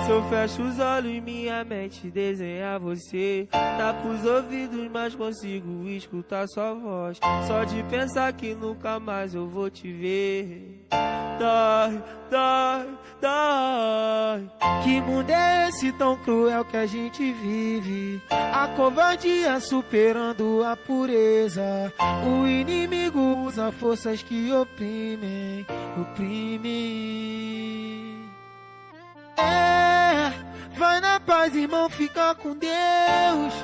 Se eu fecho os olhos, minha mente desenha você. Tapo os ouvidos, mas consigo escutar sua voz. Só de pensar que nunca mais eu vou te ver. Dói, dói, dói. Que mundo é esse tão cruel que a gente vive? A covardia superando a pureza. O inimigo usa forças que oprimem, oprimem. Vai na paz, irmão, fica com Deus.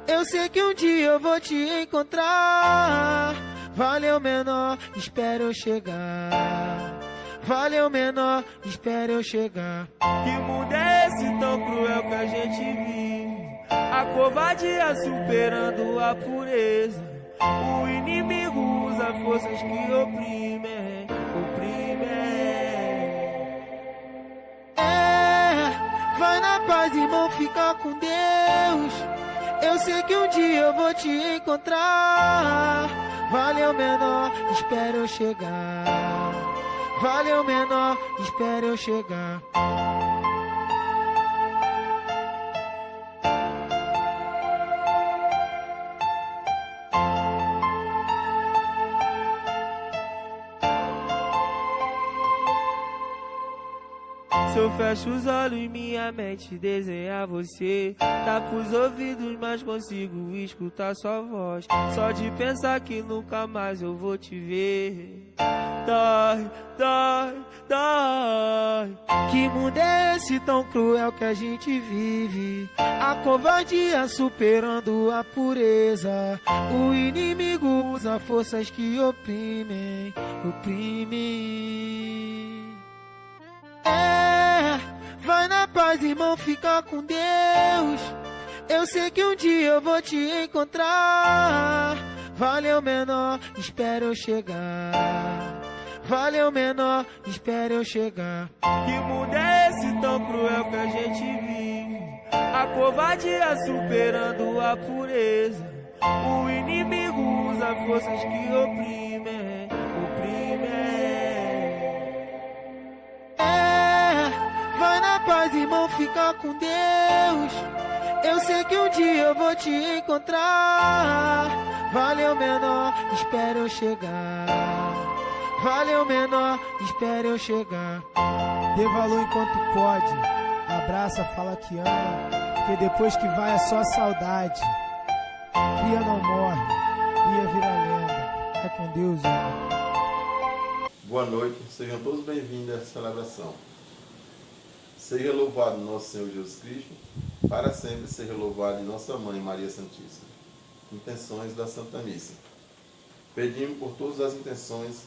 Eu sei que um dia eu vou te encontrar. Valeu, menor, espera eu chegar. Valeu, menor, espera eu chegar. Que mundo é esse tão cruel que a gente vive? A covardia superando a pureza. O inimigo usa forças que oprimem, oprimem. Vai na paz, irmão, fica com Deus. Eu sei que um dia eu vou te encontrar. Valeu, menor, espera eu chegar. Valeu, menor, espera eu chegar. Se eu fecho os olhos, minha mente desenha você. Tapo os ouvidos, mas consigo escutar sua voz. Só de pensar que nunca mais eu vou te ver. Dói, dói, dói. Que mundo é esse tão cruel que a gente vive? A covardia superando a pureza. O inimigo usa forças que oprimem, oprimem. Vai na paz, irmão, fica com Deus. Eu sei que um dia eu vou te encontrar. Valeu, menor, espera eu chegar. Valeu, menor, espera eu chegar. Que mundo é esse tão cruel que a gente vive? A covardia superando a pureza. O inimigo usa forças que oprimem, oprimem. Vai na paz, irmão, fica com Deus. Eu sei que um dia eu vou te encontrar. Valeu, menor, espera eu chegar. Valeu, menor, espera eu chegar. Dê valor enquanto pode. Abraça, fala que ama, porque depois que vai é só saudade. Cria não morre, cria vira lenda. É com Deus, irmão. Boa noite, sejam todos bem-vindos a essa celebração. Seja louvado nosso Senhor Jesus Cristo, para sempre seja louvado nossa Mãe Maria Santíssima. Intenções da Santa Missa. Pedimos por todas as intenções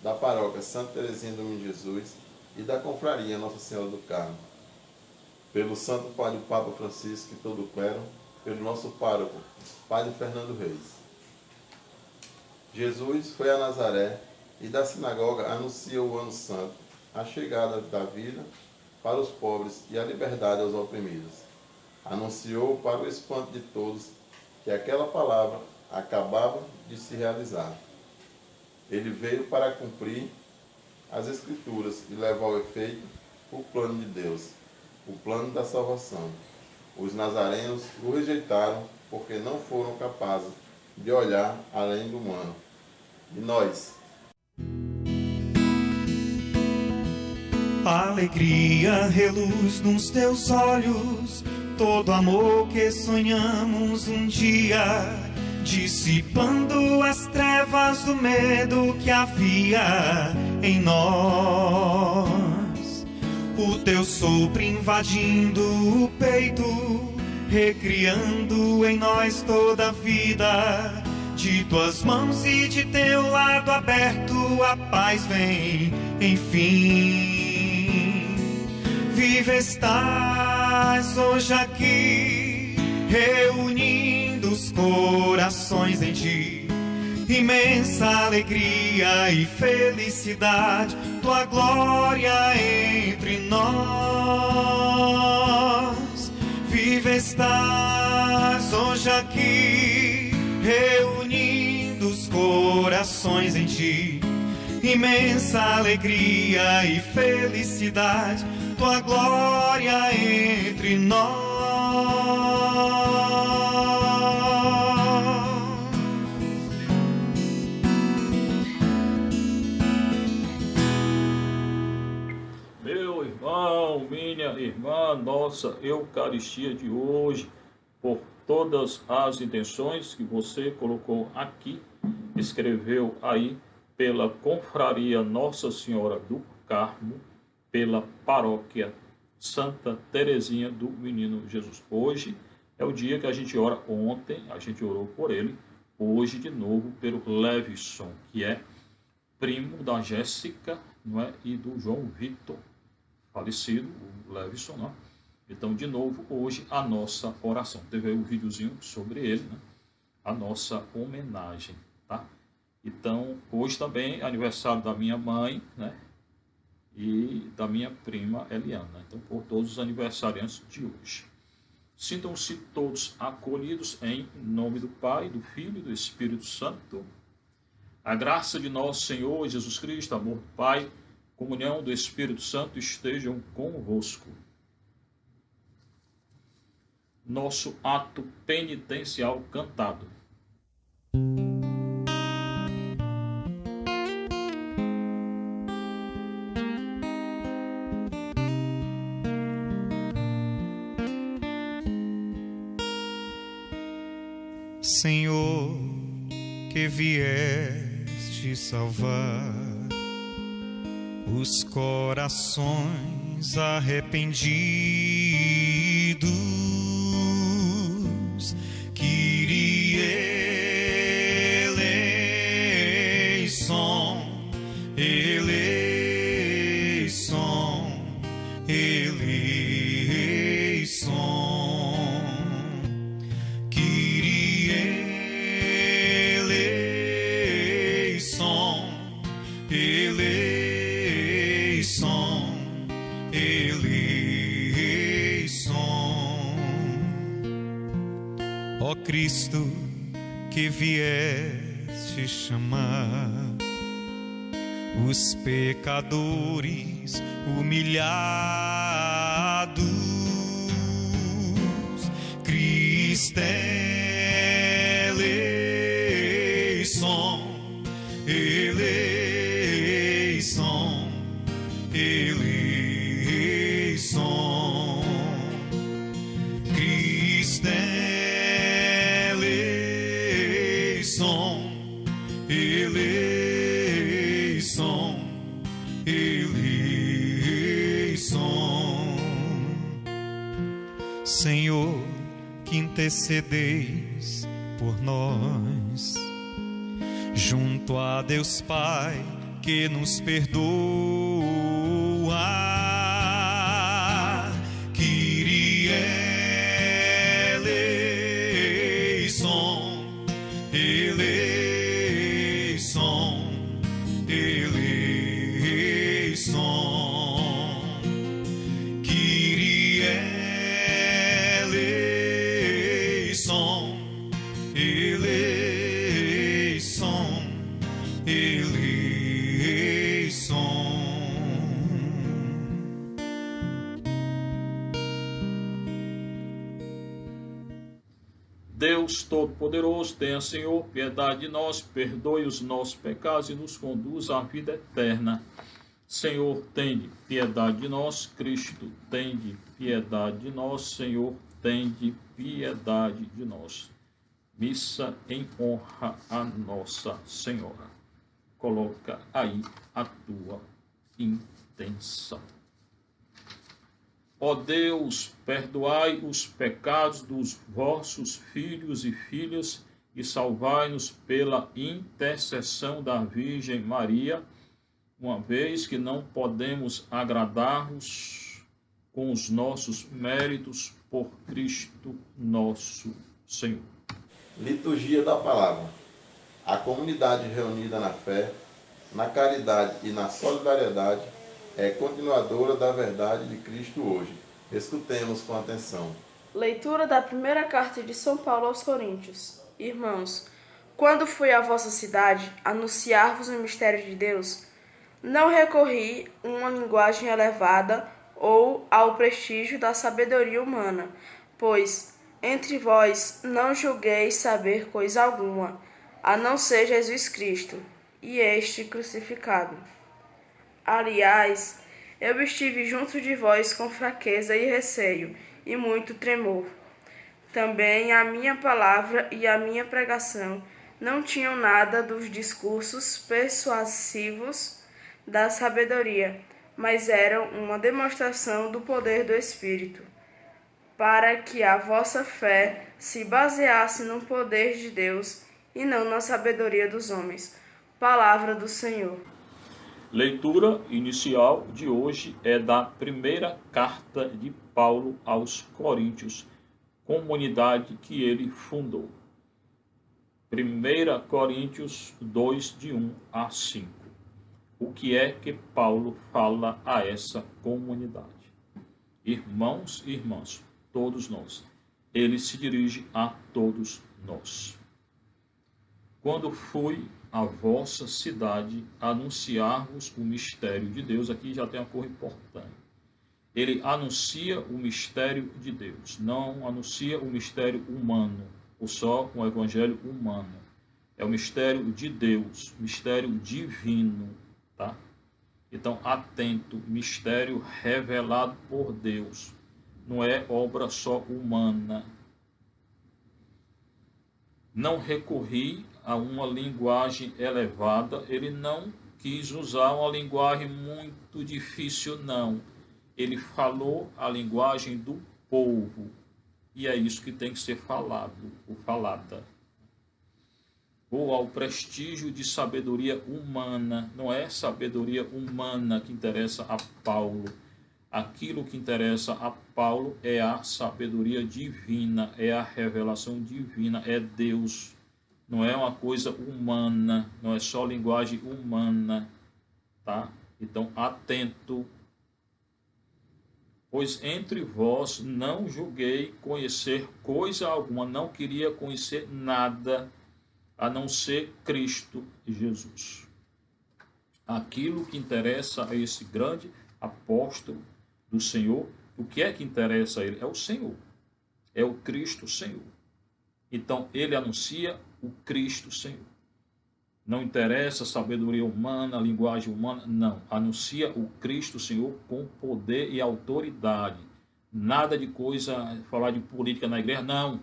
da paróquia Santa Teresinha do Menino Jesus e da confraria Nossa Senhora do Carmo. Pelo Santo Padre Papa Francisco e todo o clero, pelo nosso pároco, Padre Fernando Reis. Jesus foi a Nazaré e da sinagoga anunciou o ano santo, a chegada da vida para os pobres e a liberdade aos oprimidos. Anunciou para o espanto de todos que aquela palavra acabava de se realizar. Ele veio para cumprir as Escrituras e levar ao efeito o plano de Deus, o plano da salvação. Os nazarenos o rejeitaram porque não foram capazes de olhar além do humano. E nós? Alegria reluz nos teus olhos, todo amor que sonhamos um dia, dissipando as trevas do medo que havia em nós. O teu sopro invadindo o peito, recriando em nós toda a vida. De tuas mãos e de teu lado aberto a paz vem, enfim. Viva estás hoje aqui, reunindo os corações em ti. Imensa alegria e felicidade, tua glória entre nós. Viva estás hoje aqui, reunindo os corações em ti. Imensa alegria e felicidade, tua glória entre nós. Meu irmão, minha irmã, nossa Eucaristia de hoje, por todas as intenções que você colocou aqui, escreveu aí pela Confraria Nossa Senhora do Carmo, pela Paróquia Santa Terezinha do Menino Jesus. Hoje é o dia que a gente ora. Ontem a gente orou por ele, hoje de novo pelo Levison, que é primo da Jéssica, não é? E do João Vitor, falecido, o Levison, não é? Então, de novo, hoje a nossa oração. Teve aí um videozinho sobre ele, né? A nossa homenagem, tá? Então, hoje também é aniversário da minha mãe, né? E da minha prima Eliana. Então, por todos os aniversariantes de hoje. Sintam-se todos acolhidos em nome do Pai, do Filho e do Espírito Santo. A graça de nosso Senhor Jesus Cristo, amor do Pai, comunhão do Espírito Santo estejam convosco. Nosso ato penitencial cantado. Senhor, que vieste salvar os corações arrependidos, Kyrie eleison, eleison, eleison, Kyrie eleison, eleison, eleison. Ó Cristo, que vieste chamar os pecadores humilhados, Cristo eleison, eleison, eleison, Cristo eleison, eleison, eleição. Senhor, que intercedeis por nós, junto a Deus Pai, que nos perdoa, Kyrie eleison, eleison, eleição, Kyrie eleison, eleição, eleição. Deus Todo-Poderoso, tenha, Senhor, piedade de nós, perdoe os nossos pecados e nos conduza à vida eterna. Senhor, tende piedade de nós. Cristo, tende piedade de nós. Senhor, tende piedade de nós. Missa em honra a Nossa Senhora. Coloca aí a tua intenção. Ó Deus, perdoai os pecados dos vossos filhos e filhas e salvai-nos pela intercessão da Virgem Maria, uma vez que não podemos agradar-vos com os nossos méritos, por Cristo nosso Senhor. Liturgia da Palavra. A comunidade reunida na fé, na caridade e na solidariedade é continuadora da verdade de Cristo hoje. Escutemos com atenção. Leitura da primeira carta de São Paulo aos Coríntios. Irmãos, quando fui à vossa cidade anunciar-vos o mistério de Deus, não recorri a uma linguagem elevada ou ao prestígio da sabedoria humana, pois entre vós não julgueis saber coisa alguma, a não ser Jesus Cristo, e este crucificado. Aliás, eu estive junto de vós com fraqueza e receio, e muito tremor. Também a minha palavra e a minha pregação não tinham nada dos discursos persuasivos da sabedoria, mas eram uma demonstração do poder do Espírito, para que a vossa fé se baseasse no poder de Deus e não na sabedoria dos homens. Palavra do Senhor. Leitura inicial de hoje é da primeira carta de Paulo aos Coríntios, comunidade que ele fundou. 1 Coríntios 2, de 1 a 5. O que é que Paulo fala a essa comunidade? Irmãos e irmãs, todos nós. Ele se dirige a todos nós. Quando fui à vossa cidade anunciar-vos o mistério de Deus, aqui já tem uma coisa importante. Ele anuncia o mistério de Deus, não anuncia o mistério humano, ou só um evangelho humano. É o mistério de Deus, mistério divino, tá? Então, atento, mistério revelado por Deus. Não é obra só humana. Não recorri a uma linguagem elevada, ele não quis usar uma linguagem muito difícil, não. Ele falou a linguagem do povo, e é isso que tem que ser falado, ou falada. Ou ao prestígio de sabedoria humana, não é sabedoria humana que interessa a Paulo. Aquilo que interessa a Paulo é a sabedoria divina, é a revelação divina, é Deus. Não é uma coisa humana, não é só linguagem humana, tá? Então, atento. Pois entre vós não julguei conhecer coisa alguma, não queria conhecer nada, a não ser Cristo Jesus. Aquilo que interessa a esse grande apóstolo do Senhor, o que é que interessa a ele? É o Senhor, é o Cristo Senhor. Então, ele anuncia o Cristo Senhor. Não interessa a sabedoria humana, a linguagem humana, não. Anuncia o Cristo Senhor com poder e autoridade. Nada de coisa, falar de política na igreja, não.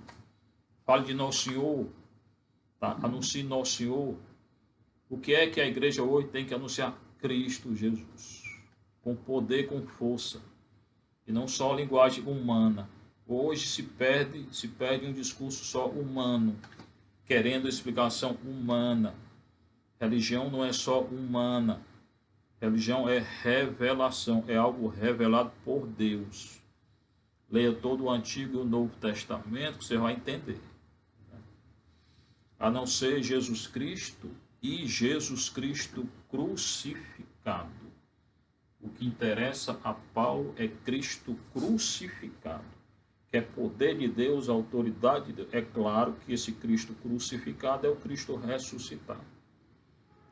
Fale de Nosso Senhor, tá? Anuncie Nosso Senhor. O que é que a igreja hoje tem que anunciar? Cristo Jesus. Com poder, com força. E não só a linguagem humana. Hoje se perde um discurso só humano, querendo explicação humana. Religião não é só humana. Religião é revelação, é algo revelado por Deus. Leia todo o Antigo e o Novo Testamento, que você vai entender. A não ser Jesus Cristo e Jesus Cristo crucificado. O que interessa a Paulo é Cristo crucificado, que é poder de Deus, autoridade de Deus. É claro que esse Cristo crucificado é o Cristo ressuscitado.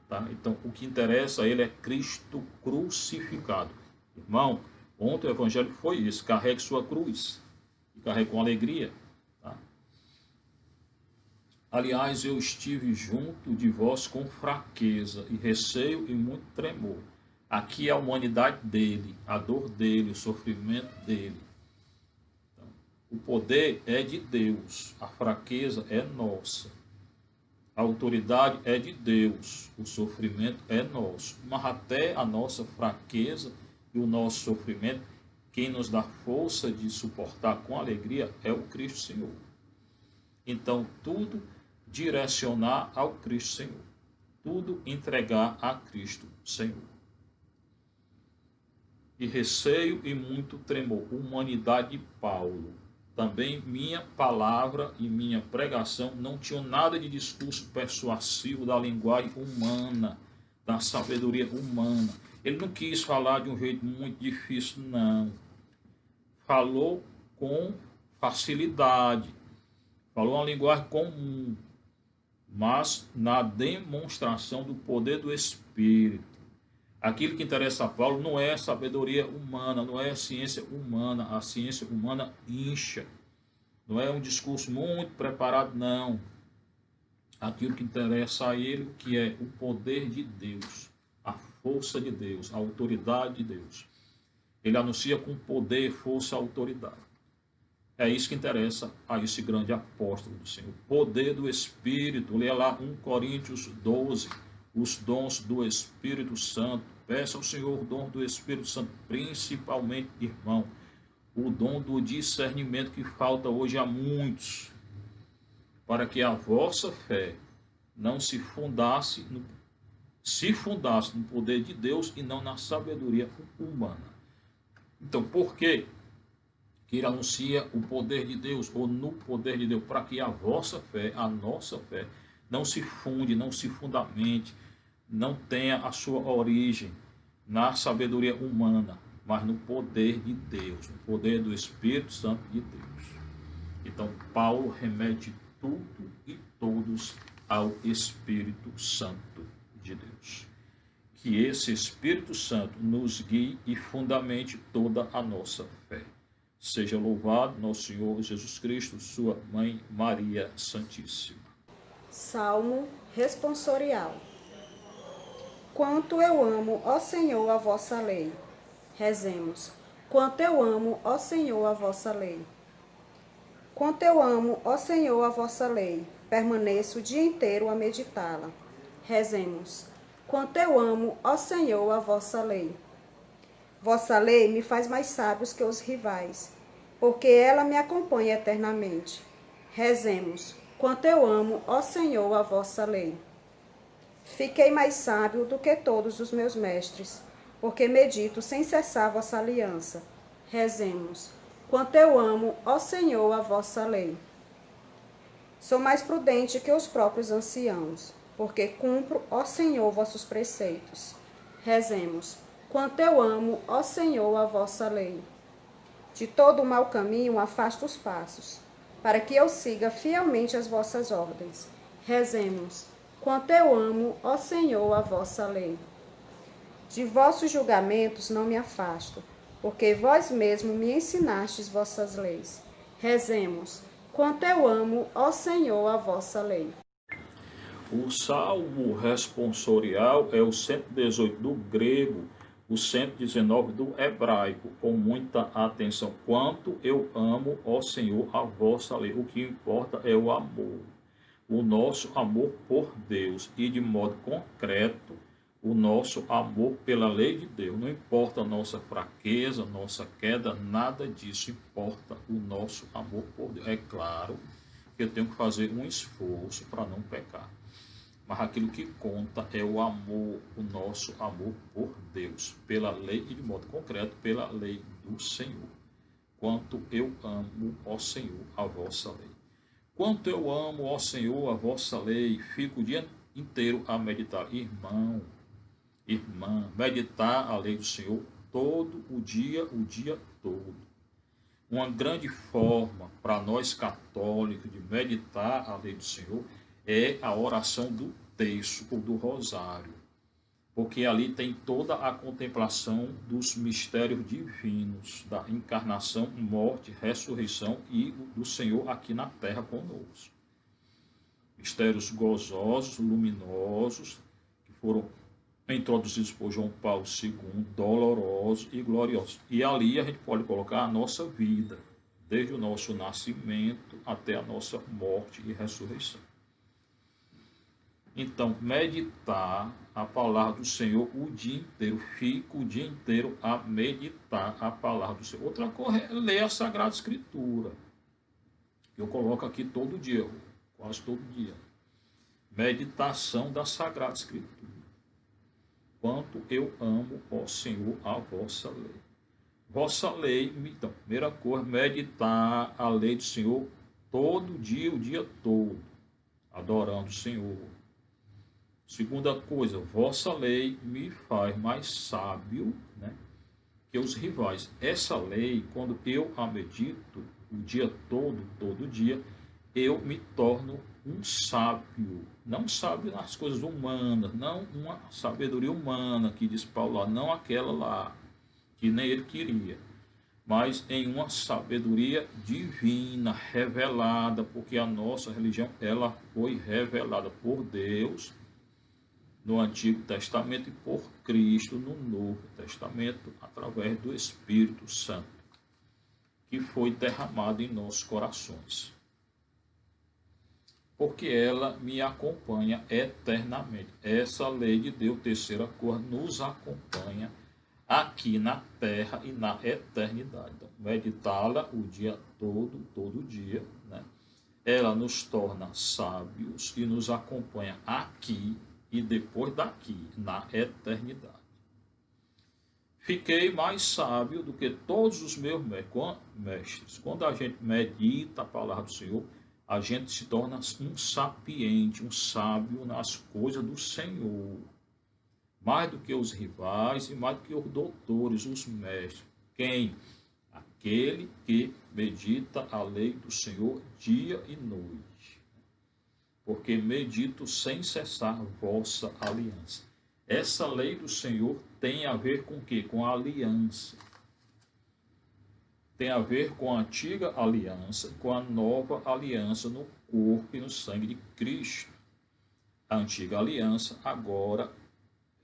Tá? Então, o que interessa a ele é Cristo crucificado. Irmão, ontem o evangelho foi isso: carregue sua cruz, e carregue com alegria. Tá? Aliás, eu estive junto de vós com fraqueza e receio e muito tremor. Aqui é a humanidade dele, a dor dele, o sofrimento dele. Então, o poder é de Deus, a fraqueza é nossa. A autoridade é de Deus, o sofrimento é nosso. Mas até a nossa fraqueza e o nosso sofrimento, quem nos dá força de suportar com alegria é o Cristo Senhor. Então, tudo direcionar ao Cristo Senhor. Tudo entregar a Cristo Senhor. E receio e muito tremor. Humanidade de Paulo. Também minha palavra e minha pregação não tinham nada de discurso persuasivo da linguagem humana, da sabedoria humana. Ele não quis falar de um jeito muito difícil, não. Falou com facilidade. Falou uma linguagem comum, mas na demonstração do poder do Espírito. Aquilo que interessa a Paulo não é a sabedoria humana, não é a ciência humana. A ciência humana incha. Não é um discurso muito preparado, não. Aquilo que interessa a ele, que é o poder de Deus, a força de Deus, a autoridade de Deus. Ele anuncia com poder, força e autoridade. É isso que interessa a esse grande apóstolo do Senhor. O poder do Espírito. Leia lá 1 Coríntios 12, os dons do Espírito Santo. Peça ao Senhor o dom do Espírito Santo, principalmente, irmão, o dom do discernimento que falta hoje a muitos, para que a vossa fé não se fundasse no poder de Deus e não na sabedoria humana. Então, por que ele anuncia o poder de Deus, ou no poder de Deus? Para que a vossa fé, a nossa fé, não se funde, não se fundamente, não tenha a sua origem na sabedoria humana, mas no poder de Deus, no poder do Espírito Santo de Deus. Então, Paulo remete tudo e todos ao Espírito Santo de Deus. Que esse Espírito Santo nos guie e fundamente toda a nossa fé. Seja louvado nosso Senhor Jesus Cristo, sua Mãe Maria Santíssima. Salmo responsorial. Quanto eu amo, ó Senhor, a vossa lei. Rezemos. Quanto eu amo, ó Senhor, a vossa lei. Quanto eu amo, ó Senhor, a vossa lei. Permaneço o dia inteiro a meditá-la. Rezemos. Quanto eu amo, ó Senhor, a vossa lei. Vossa lei me faz mais sábios que os rivais, porque ela me acompanha eternamente. Rezemos. Quanto eu amo, ó Senhor, a vossa lei. Fiquei mais sábio do que todos os meus mestres, porque medito sem cessar vossa aliança. Rezemos. Quanto eu amo, ó Senhor, a vossa lei. Sou mais prudente que os próprios anciãos, porque cumpro, ó Senhor, vossos preceitos. Rezemos. Quanto eu amo, ó Senhor, a vossa lei. De todo o mau caminho afasta os passos, para que eu siga fielmente as vossas ordens. Rezemos. Quanto eu amo, ó Senhor, a vossa lei. De vossos julgamentos não me afasto, porque vós mesmo me ensinastes vossas leis. Rezemos. Quanto eu amo, ó Senhor, a vossa lei. O salmo responsorial é o 118 do grego, o 119 do hebraico, com muita atenção. Quanto eu amo, ó Senhor, a vossa lei. O que importa é o amor, o nosso amor por Deus e, de modo concreto, o nosso amor pela lei de Deus. Não importa a nossa fraqueza, nossa queda, nada disso importa o nosso amor por Deus. É claro que eu tenho que fazer um esforço para não pecar, mas aquilo que conta é o amor, o nosso amor por Deus, pela lei e, de modo concreto, pela lei do Senhor. Quanto eu amo, ó Senhor, a vossa lei. Quanto eu amo, ó Senhor, a vossa lei, fico o dia inteiro a meditar. Irmão, irmã, meditar a lei do Senhor todo o dia todo. Uma grande forma para nós católicos de meditar a lei do Senhor é a oração do terço ou do rosário, porque ali tem toda a contemplação dos mistérios divinos, da encarnação, morte, ressurreição e do Senhor aqui na terra conosco. Mistérios gozosos, luminosos, que foram introduzidos por João Paulo II, dolorosos e gloriosos. E ali a gente pode colocar a nossa vida, desde o nosso nascimento até a nossa morte e ressurreição. Então, meditar a palavra do Senhor o dia inteiro. Fico o dia inteiro a meditar a palavra do Senhor. Outra coisa é ler a Sagrada Escritura, que eu coloco aqui todo dia, quase todo dia. Meditação da Sagrada Escritura. Quanto eu amo, ó Senhor, a vossa lei. Vossa lei, então, primeira coisa, meditar a lei do Senhor todo dia, o dia todo, adorando o Senhor. Segunda coisa, vossa lei me faz mais sábio, né, que os rivais. Essa lei, quando eu a medito o dia todo dia, eu me torno um sábio, não sábio nas coisas humanas, não uma sabedoria humana, que diz Paulo lá, não aquela lá, que nem ele queria, mas em uma sabedoria divina, revelada, porque a nossa religião, ela foi revelada por Deus no Antigo Testamento e por Cristo no Novo Testamento, através do Espírito Santo, que foi derramado em nossos corações. Porque ela me acompanha eternamente. Essa lei de Deus, terceira cor, nos acompanha aqui na terra e na eternidade. Então, meditá-la o dia todo dia, né? Ela nos torna sábios e nos acompanha aqui e depois daqui, na eternidade. Fiquei mais sábio do que todos os meus mestres. Quando a gente medita a palavra do Senhor, a gente se torna um sapiente, um sábio nas coisas do Senhor. Mais do que os rivais e mais do que os doutores, os mestres. Quem? Aquele que medita a lei do Senhor dia e noite. Porque medito sem cessar vossa aliança. Essa lei do Senhor tem a ver com o quê? Com a aliança. Tem a ver com a antiga aliança e com a nova aliança no corpo e no sangue de Cristo. A antiga aliança agora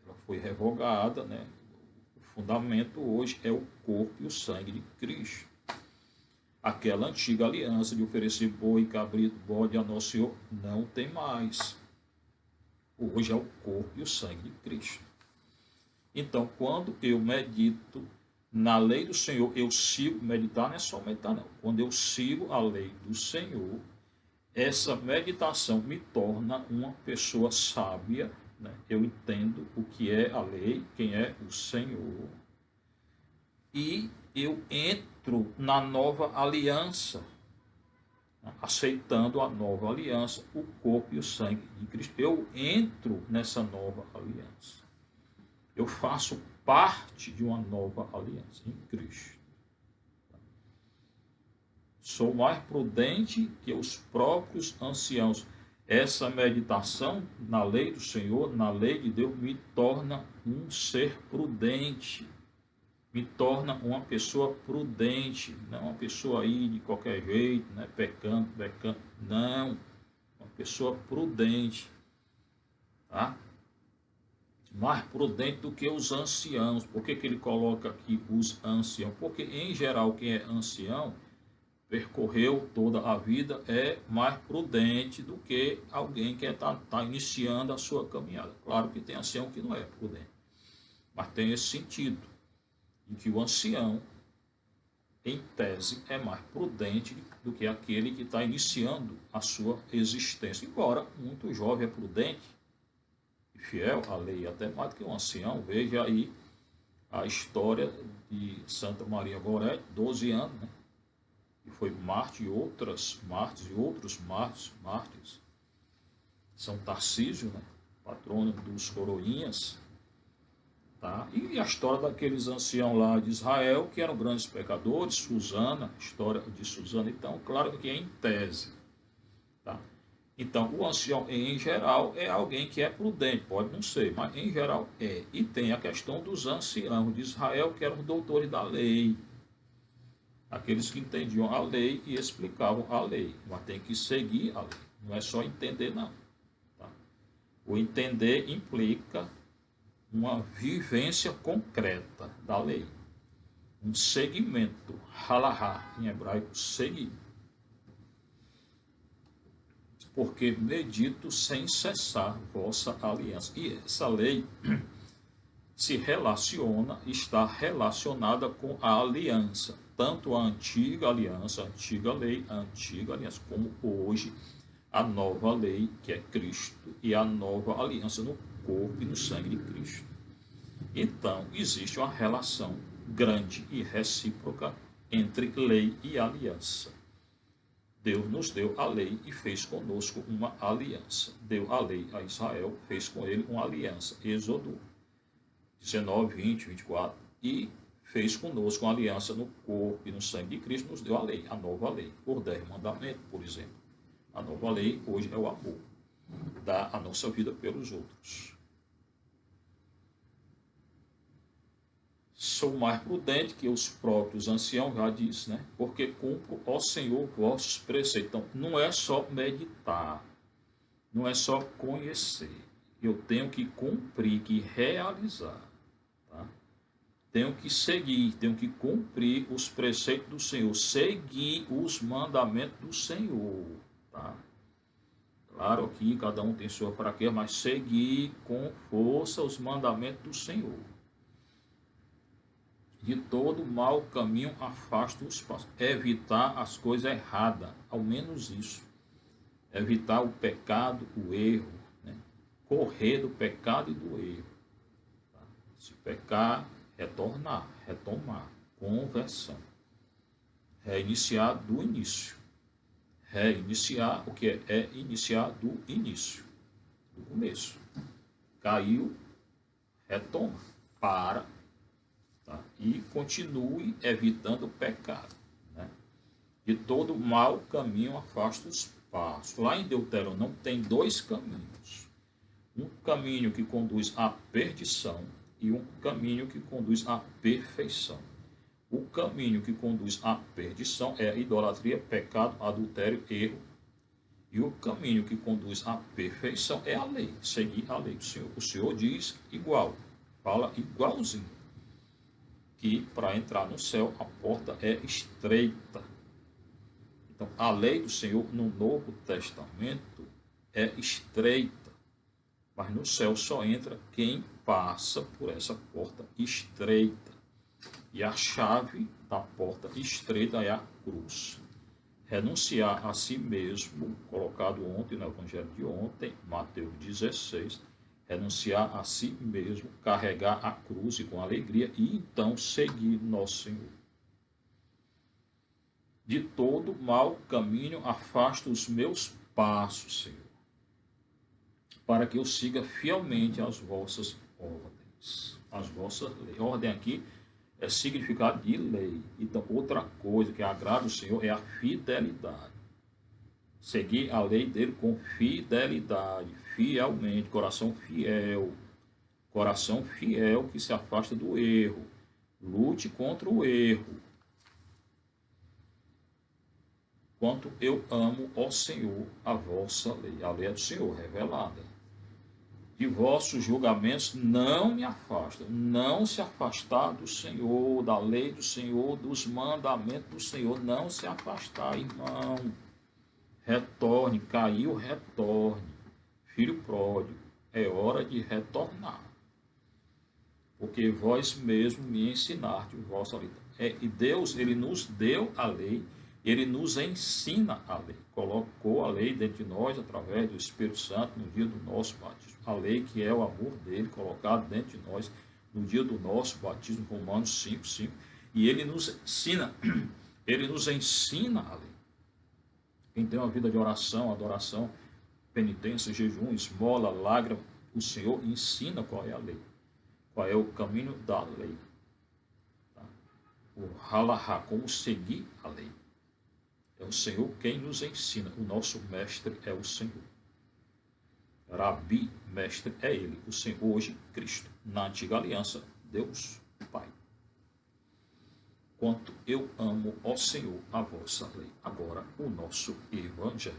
ela foi revogada, né? O fundamento hoje é o corpo e o sangue de Cristo. Aquela antiga aliança de oferecer boi, cabrito, bode a nosso Senhor não tem mais. Hoje é o corpo e o sangue de Cristo. Então, quando eu medito na lei do Senhor, eu sigo, meditar não é só meditar não. Quando eu sigo a lei do Senhor, essa meditação me torna uma pessoa sábia, né? Eu entendo o que é a lei, quem é o Senhor. E eu entro na nova aliança, né? Aceitando a nova aliança, o corpo e o sangue de Cristo. Eu entro nessa nova aliança. Eu faço parte de uma nova aliança em Cristo. Sou mais prudente que os próprios anciãos. Essa meditação na lei do Senhor, na lei de Deus, me torna um ser prudente. Me torna uma pessoa prudente. Não uma pessoa aí de qualquer jeito, né? pecando. Não. Uma pessoa prudente. Tá? Mais prudente do que os anciãos. Por que ele coloca aqui os anciãos? Porque, em geral, quem é ancião, percorreu toda a vida, é mais prudente do que alguém que está iniciando a sua caminhada. Claro que tem ancião que não é prudente, mas tem esse sentido, em que o ancião, em tese, é mais prudente do que aquele que está iniciando a sua existência. Embora muito jovem é prudente, fiel à lei, até mais do que um ancião. Veja aí a história de Santa Maria Gorete, 12 anos, né? Que foi mártir e outros mártires. São Tarcísio, né? Patrono dos coroinhas. Tá? E a história daqueles anciãos lá de Israel, que eram grandes pecadores, Susana, a história de Susana. Então, claro que é em tese. Tá? Então, o ancião, em geral, é alguém que é prudente, pode não ser, mas em geral é. E tem a questão dos anciãos de Israel, que eram doutores da lei. Aqueles que entendiam a lei e explicavam a lei. Mas tem que seguir a lei, não é só entender, não. Tá? O entender implica uma vivência concreta da lei. Um seguimento, halahá, em hebraico, seguir. Porque medito sem cessar vossa aliança. E essa lei se relaciona, está relacionada com a aliança. Tanto a antiga aliança, a antiga lei, a antiga aliança, como hoje a nova lei, que é Cristo, e a nova aliança no corpo e no sangue de Cristo. Então, existe uma relação grande e recíproca entre lei e aliança. Deus nos deu a lei e fez conosco uma aliança. Deu a lei a Israel, fez com ele uma aliança. Êxodo 19, 20, 24. E fez conosco uma aliança no corpo e no sangue de Cristo, nos deu a lei, a nova lei, por 10 mandamentos, por exemplo. A nova lei hoje é o amor. Dar a nossa vida pelos outros. Sou mais prudente que os próprios anciãos, já disse, né? Porque cumpro, ó Senhor, vossos preceitos. Então, não é só meditar, não é só conhecer. Eu tenho que cumprir, que realizar. Tá? Tenho que seguir, tenho que cumprir os preceitos do Senhor, seguir os mandamentos do Senhor. Tá? Claro que cada um tem sua fraqueza, mas seguir com força os mandamentos do Senhor. De todo mau caminho afasta os passos. Evitar as coisas erradas, ao menos isso. Evitar o pecado, o erro. Né? Correr do pecado e do erro. Tá? Se pecar, retornar, retomar. Conversão. Reiniciar do início. Reiniciar, o que é? É iniciar do início. Do começo. Caiu, retoma. Para. Tá? E continue evitando o pecado. Né? De todo mau caminho afasta os passos. Lá em Deuteronômio tem dois caminhos. Um caminho que conduz à perdição e um caminho que conduz à perfeição. O caminho que conduz à perdição é a idolatria, pecado, adultério, erro. E o caminho que conduz à perfeição é a lei, seguir a lei do Senhor. O Senhor diz igual, fala igualzinho. Que para entrar no céu a porta é estreita. Então, a lei do Senhor no Novo Testamento é estreita, mas no céu só entra quem passa por essa porta estreita. E a chave da porta estreita é a cruz. Renunciar a si mesmo, colocado ontem no Evangelho de ontem, Mateus 16, renunciar a si mesmo, carregar a cruz e com alegria, e então seguir nosso Senhor. De todo mau caminho afasta os meus passos, Senhor, para que eu siga fielmente as vossas ordens. As vossas leis. Ordem aqui é significado de lei. Então, outra coisa que agrada o Senhor é a fidelidade. Seguir a lei dele com fidelidade, fielmente, coração fiel que se afasta do erro, lute contra o erro. Quanto eu amo, ó Senhor, a vossa lei, a lei é do Senhor, revelada. De vossos julgamentos não me afasta, não se afastar do Senhor, da lei do Senhor, dos mandamentos do Senhor, não se afastar, irmão. Retorne, caiu, retorne. Filho pródigo, é hora de retornar. Porque vós mesmo me ensinaste o vosso lei. E Deus, ele nos deu a lei, ele nos ensina a lei. Colocou a lei dentro de nós através do Espírito Santo no dia do nosso batismo. A lei que é o amor dele colocado dentro de nós no dia do nosso batismo, Romanos 5:5. E ele nos ensina a lei. Quem tem uma vida de oração, adoração, penitência, jejum, esmola, lágrima, o Senhor ensina qual é a lei, qual é o caminho da lei. Tá? O halahá, como seguir a lei. É o Senhor quem nos ensina, o nosso mestre é o Senhor. Rabi, mestre, é ele, o Senhor, hoje, Cristo. Na antiga aliança, Deus, Pai. Quanto eu amo, ó Senhor, a vossa lei. Agora, o nosso Evangelho.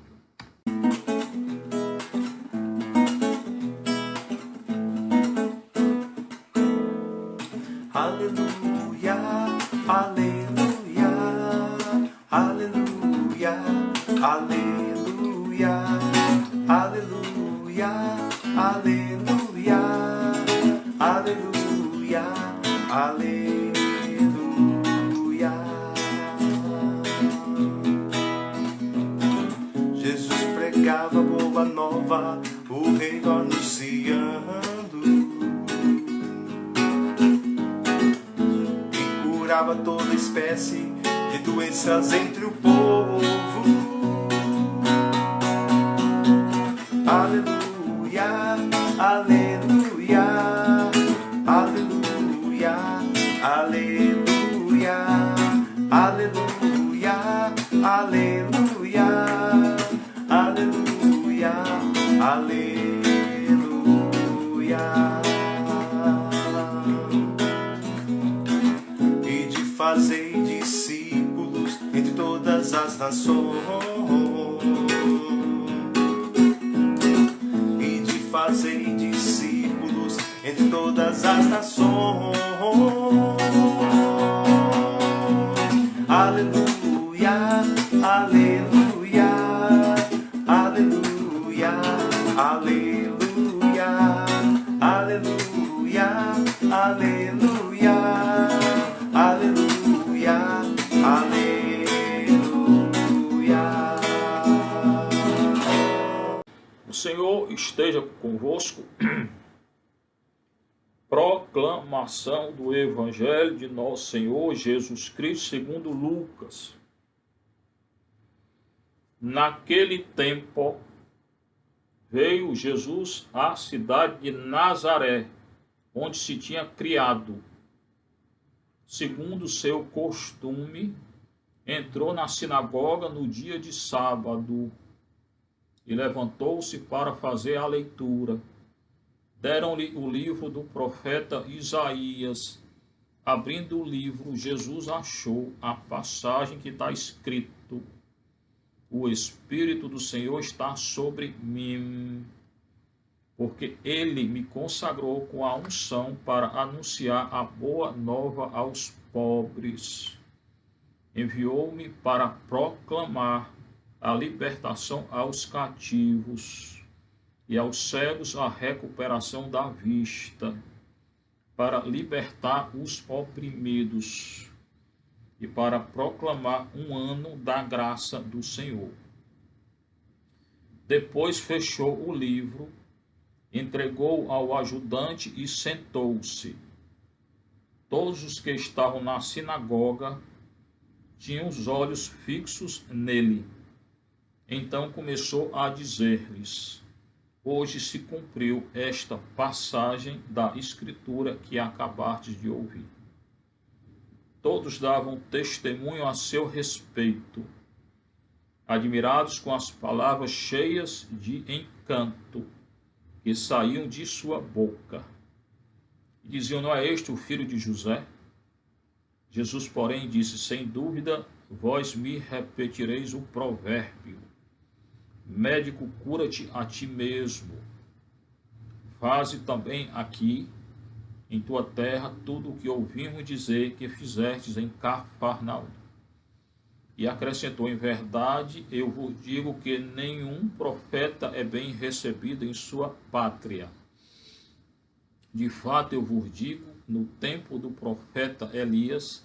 Aleluia, aleluia, aleluia, aleluia, aleluia, aleluia, aleluia, aleluia. Jesus pregava boa nova, o reino anunciando, e curava toda espécie de doenças entre o povo. Aleluia, aleluia, aleluia, aleluia, aleluia, aleluia, aleluia. todas as nações e de fazer discípulos entre todas as nações. Aleluia, aleluia, aleluia, aleluia, aleluia, aleluia, aleluia, aleluia. O Senhor esteja convosco. Proclamação do Evangelho de nosso Senhor Jesus Cristo segundo Lucas. Naquele tempo, veio Jesus à cidade de Nazaré, onde se tinha criado. Segundo seu costume, entrou na sinagoga no dia de sábado e levantou-se para fazer a leitura. Deram-lhe o livro do profeta Isaías. Abrindo o livro, Jesus achou a passagem que está escrito: o Espírito do Senhor está sobre mim, porque ele me consagrou com a unção para anunciar a boa nova aos pobres. Enviou-me para proclamar a libertação aos cativos e aos cegos a recuperação da vista, para libertar os oprimidos e para proclamar um ano da graça do Senhor. Depois fechou o livro, entregou ao ajudante e sentou-se. Todos os que estavam na sinagoga tinham os olhos fixos nele. Então começou a dizer-lhes: hoje se cumpriu esta passagem da Escritura que acabastes de ouvir. Todos davam testemunho a seu respeito, admirados com as palavras cheias de encanto que saíam de sua boca. E diziam: não é este o filho de José? Jesus, porém, disse: sem dúvida, vós me repetireis o provérbio: médico, cura-te a ti mesmo. Faze também aqui, em tua terra, tudo o que ouvimos dizer que fizestes em Cafarnaum. E acrescentou: em verdade, eu vos digo que nenhum profeta é bem recebido em sua pátria. De fato, eu vos digo, no tempo do profeta Elias,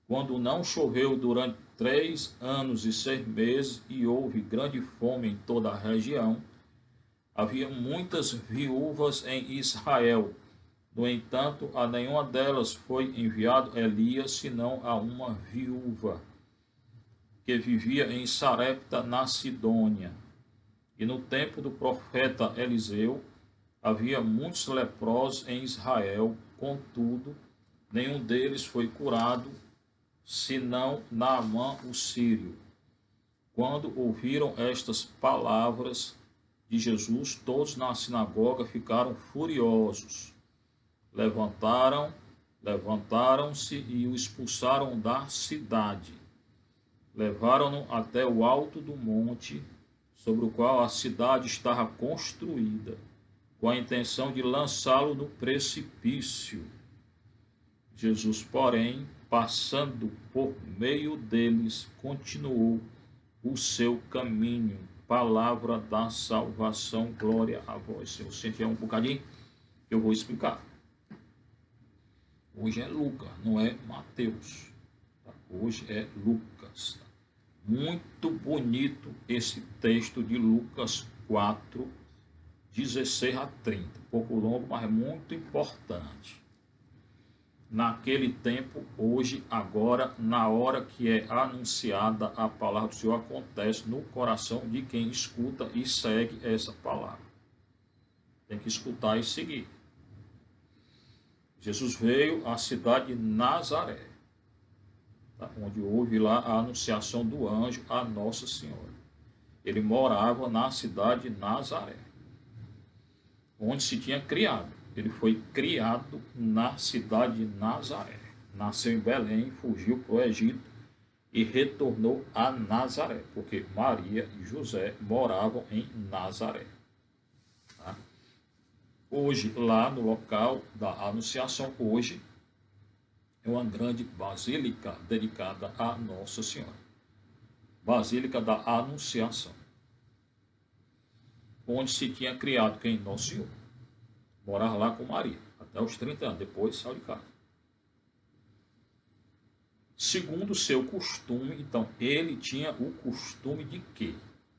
quando não choveu durante 3 anos e 6 meses e houve grande fome em toda a região, havia muitas viúvas em Israel. No entanto, a nenhuma delas foi enviado Elias, senão a uma viúva que vivia em Sarepta, na Sidônia. E no tempo do profeta Eliseu, havia muitos leprosos em Israel, contudo, nenhum deles foi curado, senão Naamã o sírio. Quando ouviram estas palavras de Jesus, todos na sinagoga ficaram furiosos. Levantaram-se e o expulsaram da cidade. Levaram-no até o alto do monte, sobre o qual a cidade estava construída, com a intenção de lançá-lo no precipício. Jesus, porém, passando por meio deles, continuou o seu caminho. Palavra da salvação, glória a vós, Senhor. Sente um bocadinho, eu vou explicar. Hoje é Lucas, não é Mateus. Tá? Hoje é Lucas. Tá? Muito bonito esse texto de Lucas 4, 16 a 30. Um pouco longo, mas é muito importante. Naquele tempo, hoje, agora, na hora que é anunciada a palavra do Senhor, acontece no coração de quem escuta e segue essa palavra. Tem que escutar e seguir. Jesus veio à cidade de Nazaré, tá? Onde houve lá a anunciação do anjo a Nossa Senhora. Ele morava na cidade de Nazaré, onde se tinha criado. Ele foi criado na cidade de Nazaré. Nasceu em Belém, fugiu para o Egito, e retornou a Nazaré, porque Maria e José moravam em Nazaré. Tá? Hoje, lá no local da Anunciação, hoje é uma grande basílica dedicada a Nossa Senhora. Basílica da Anunciação, onde se tinha criado quem? Nosso Senhor. Morava lá com Maria, até os 30 anos, depois saiu de casa. Segundo o seu costume, então, ele tinha o costume de quê?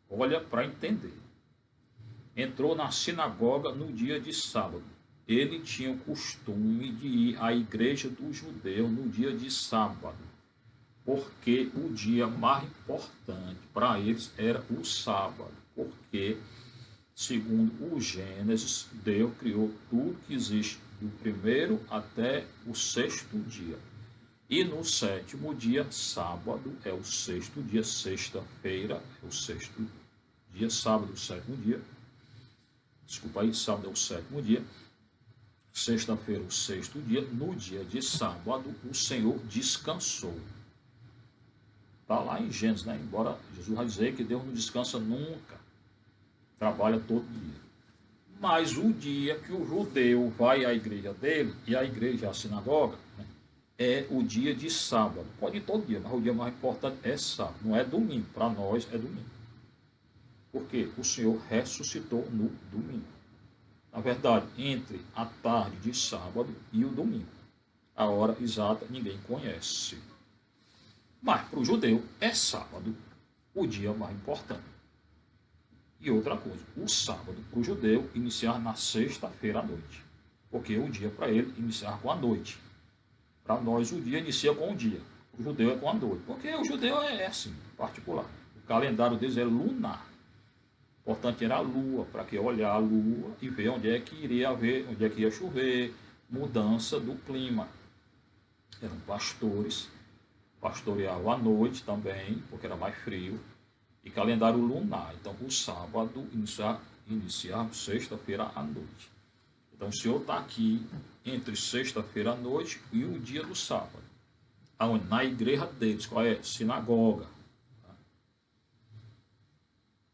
Olha para entender. Entrou na sinagoga no dia de sábado. Ele tinha o costume de ir à igreja dos judeus no dia de sábado, porque o dia mais importante para eles era o sábado, porque, segundo o Gênesis, Deus criou tudo que existe do primeiro até o sexto dia. E no sétimo dia, sábado, é o sexto dia, sexta-feira é o sexto dia, sábado, o sétimo dia. Desculpa aí, sábado é o sétimo dia. Sexta-feira, o sexto dia. No dia de sábado, o Senhor descansou. Está lá em Gênesis, né? Embora Jesus vai dizer que Deus não descansa nunca. Trabalha todo dia. Mas o dia que o judeu vai à igreja dele, e a igreja é a sinagoga, né? É o dia de sábado. Pode ir todo dia, mas o dia mais importante é sábado. Não é domingo. Para nós é domingo. Porque o Senhor ressuscitou no domingo. Na verdade, entre a tarde de sábado e o domingo. A hora exata ninguém conhece. Mas para o judeu é sábado o dia mais importante. E outra coisa, o sábado para o judeu iniciar na sexta-feira à noite. Porque o dia para ele iniciar com a noite. Para nós, o dia inicia com o dia. O judeu é com a noite. Porque o judeu é assim, particular. O calendário deles é lunar. O importante era a lua, para que olhar a lua e ver onde é que iria haver, onde é que ia chover, mudança do clima. Eram pastores, pastoreavam à noite também, porque era mais frio. E calendário lunar. Então, o sábado iniciava sexta-feira à noite. Então, o Senhor está aqui entre sexta-feira à noite e o dia do sábado. Aonde? Na igreja deles. Qual é? Sinagoga.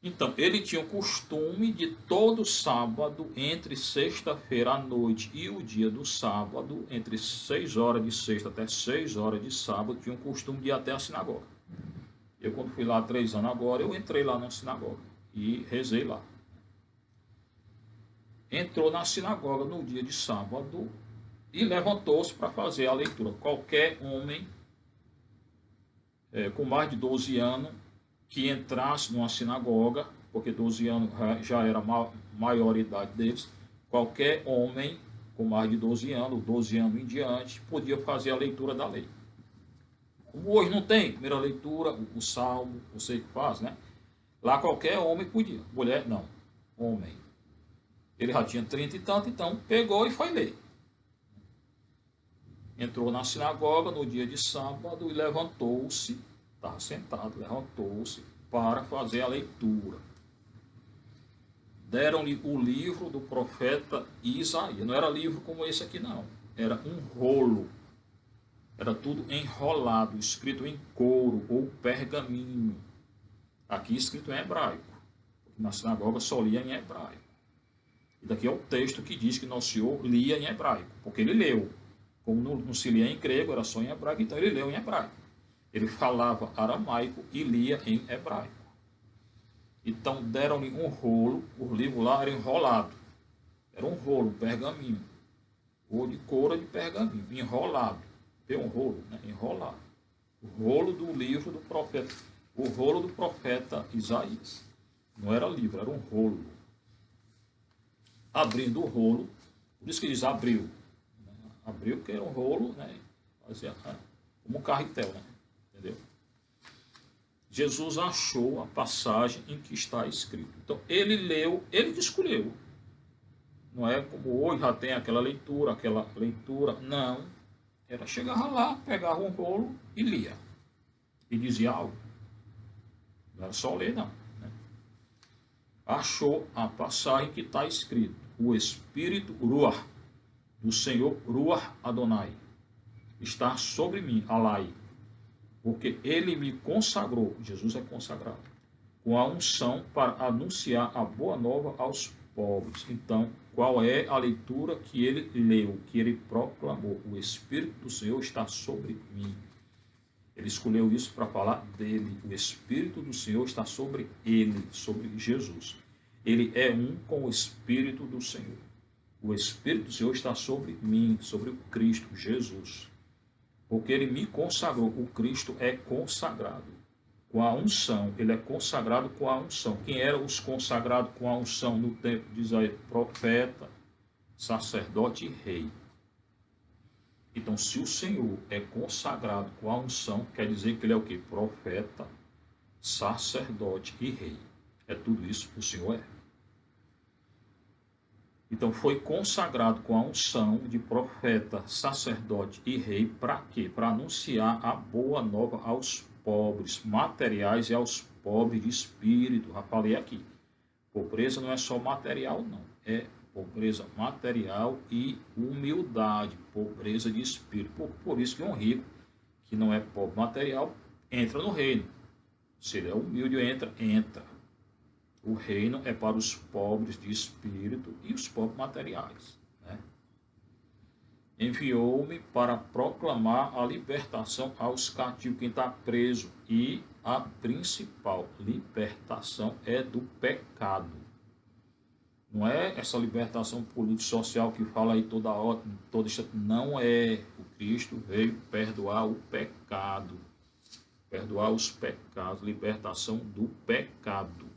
Então, ele tinha o costume de todo sábado, entre sexta-feira à noite e o dia do sábado, entre 6 horas de sexta até 6 horas de sábado, tinha o costume de ir até a sinagoga. Eu, quando fui lá há 3 anos agora, eu entrei lá na sinagoga e rezei lá. Entrou na sinagoga no dia de sábado e levantou-se para fazer a leitura. Qualquer homem com mais de 12 anos que entrasse numa sinagoga, porque 12 anos já era a maioridade deles, qualquer homem com mais de 12 anos, 12 anos em diante, podia fazer a leitura da lei. Como hoje não tem primeira leitura, o salmo, você que faz, né? Lá qualquer homem podia, mulher não, homem. Ele já tinha 30 e tanto, então pegou e foi ler. Entrou na sinagoga no dia de sábado e levantou-se, estava sentado, levantou-se para fazer a leitura. Deram-lhe o livro do profeta Isaías. Não era livro como esse aqui, não. Era um rolo. Era tudo enrolado, escrito em couro ou pergaminho. Aqui escrito em hebraico. Na sinagoga só lia em hebraico. E daqui é o texto que diz que Nosso Senhor lia em hebraico, porque ele leu. Como não se lia em grego, era só em hebraico, então ele leu em hebraico. Ele falava aramaico e lia em hebraico. Então deram-lhe um rolo, o livro lá era enrolado. Era um rolo, um pergaminho. Ou de couro ou de pergaminho, enrolado. Tem um rolo, né? Enrolado. O rolo do livro do profeta. O rolo do profeta Isaías. Não era livro, era um rolo. Abrindo o rolo, por isso que diz abriu. Abriu porque era um rolo, né? Fazia como um carretel, né? Entendeu? Jesus achou a passagem em que está escrito. Então, ele leu, ele que escolheu. Não é como hoje já tem aquela leitura. Não. Era chegar lá, pegava um rolo e lia. E dizia algo. Não era só ler, não. Né? Achou a passagem que está escrito. O Espírito Ruach, do Senhor Ruach Adonai, está sobre mim, Alai, porque ele me consagrou, Jesus é consagrado, com a unção para anunciar a boa nova aos pobres. Então, qual é a leitura que ele leu, que ele proclamou? O Espírito do Senhor está sobre mim. Ele escolheu isso para falar dele. O Espírito do Senhor está sobre ele, sobre Jesus. Ele é um com o Espírito do Senhor. O Espírito do Senhor está sobre mim, sobre o Cristo, Jesus. Porque ele me consagrou. O Cristo é consagrado com a unção. Ele é consagrado com a unção. Quem eram os consagrados com a unção no tempo de Isaías? Profeta, sacerdote e rei. Então, se o Senhor é consagrado com a unção, quer dizer que ele é o quê? Profeta, sacerdote e rei. É tudo isso que o Senhor é. Então, foi consagrado com a unção de profeta, sacerdote e rei, para quê? Para anunciar a boa nova aos pobres materiais e aos pobres de espírito. Já falei aqui. Pobreza não é só material, não. É pobreza material e humildade, pobreza de espírito. Por isso que um rico, que não é pobre material, entra no reino. Se ele é humilde, entra. O reino é para os pobres de espírito e os pobres materiais. Né? Enviou-me para proclamar a libertação aos cativos, quem está preso. E a principal libertação é do pecado. Não é essa libertação político-social que fala aí toda hora, não é. O Cristo veio perdoar o pecado. Perdoar os pecados, libertação do pecado.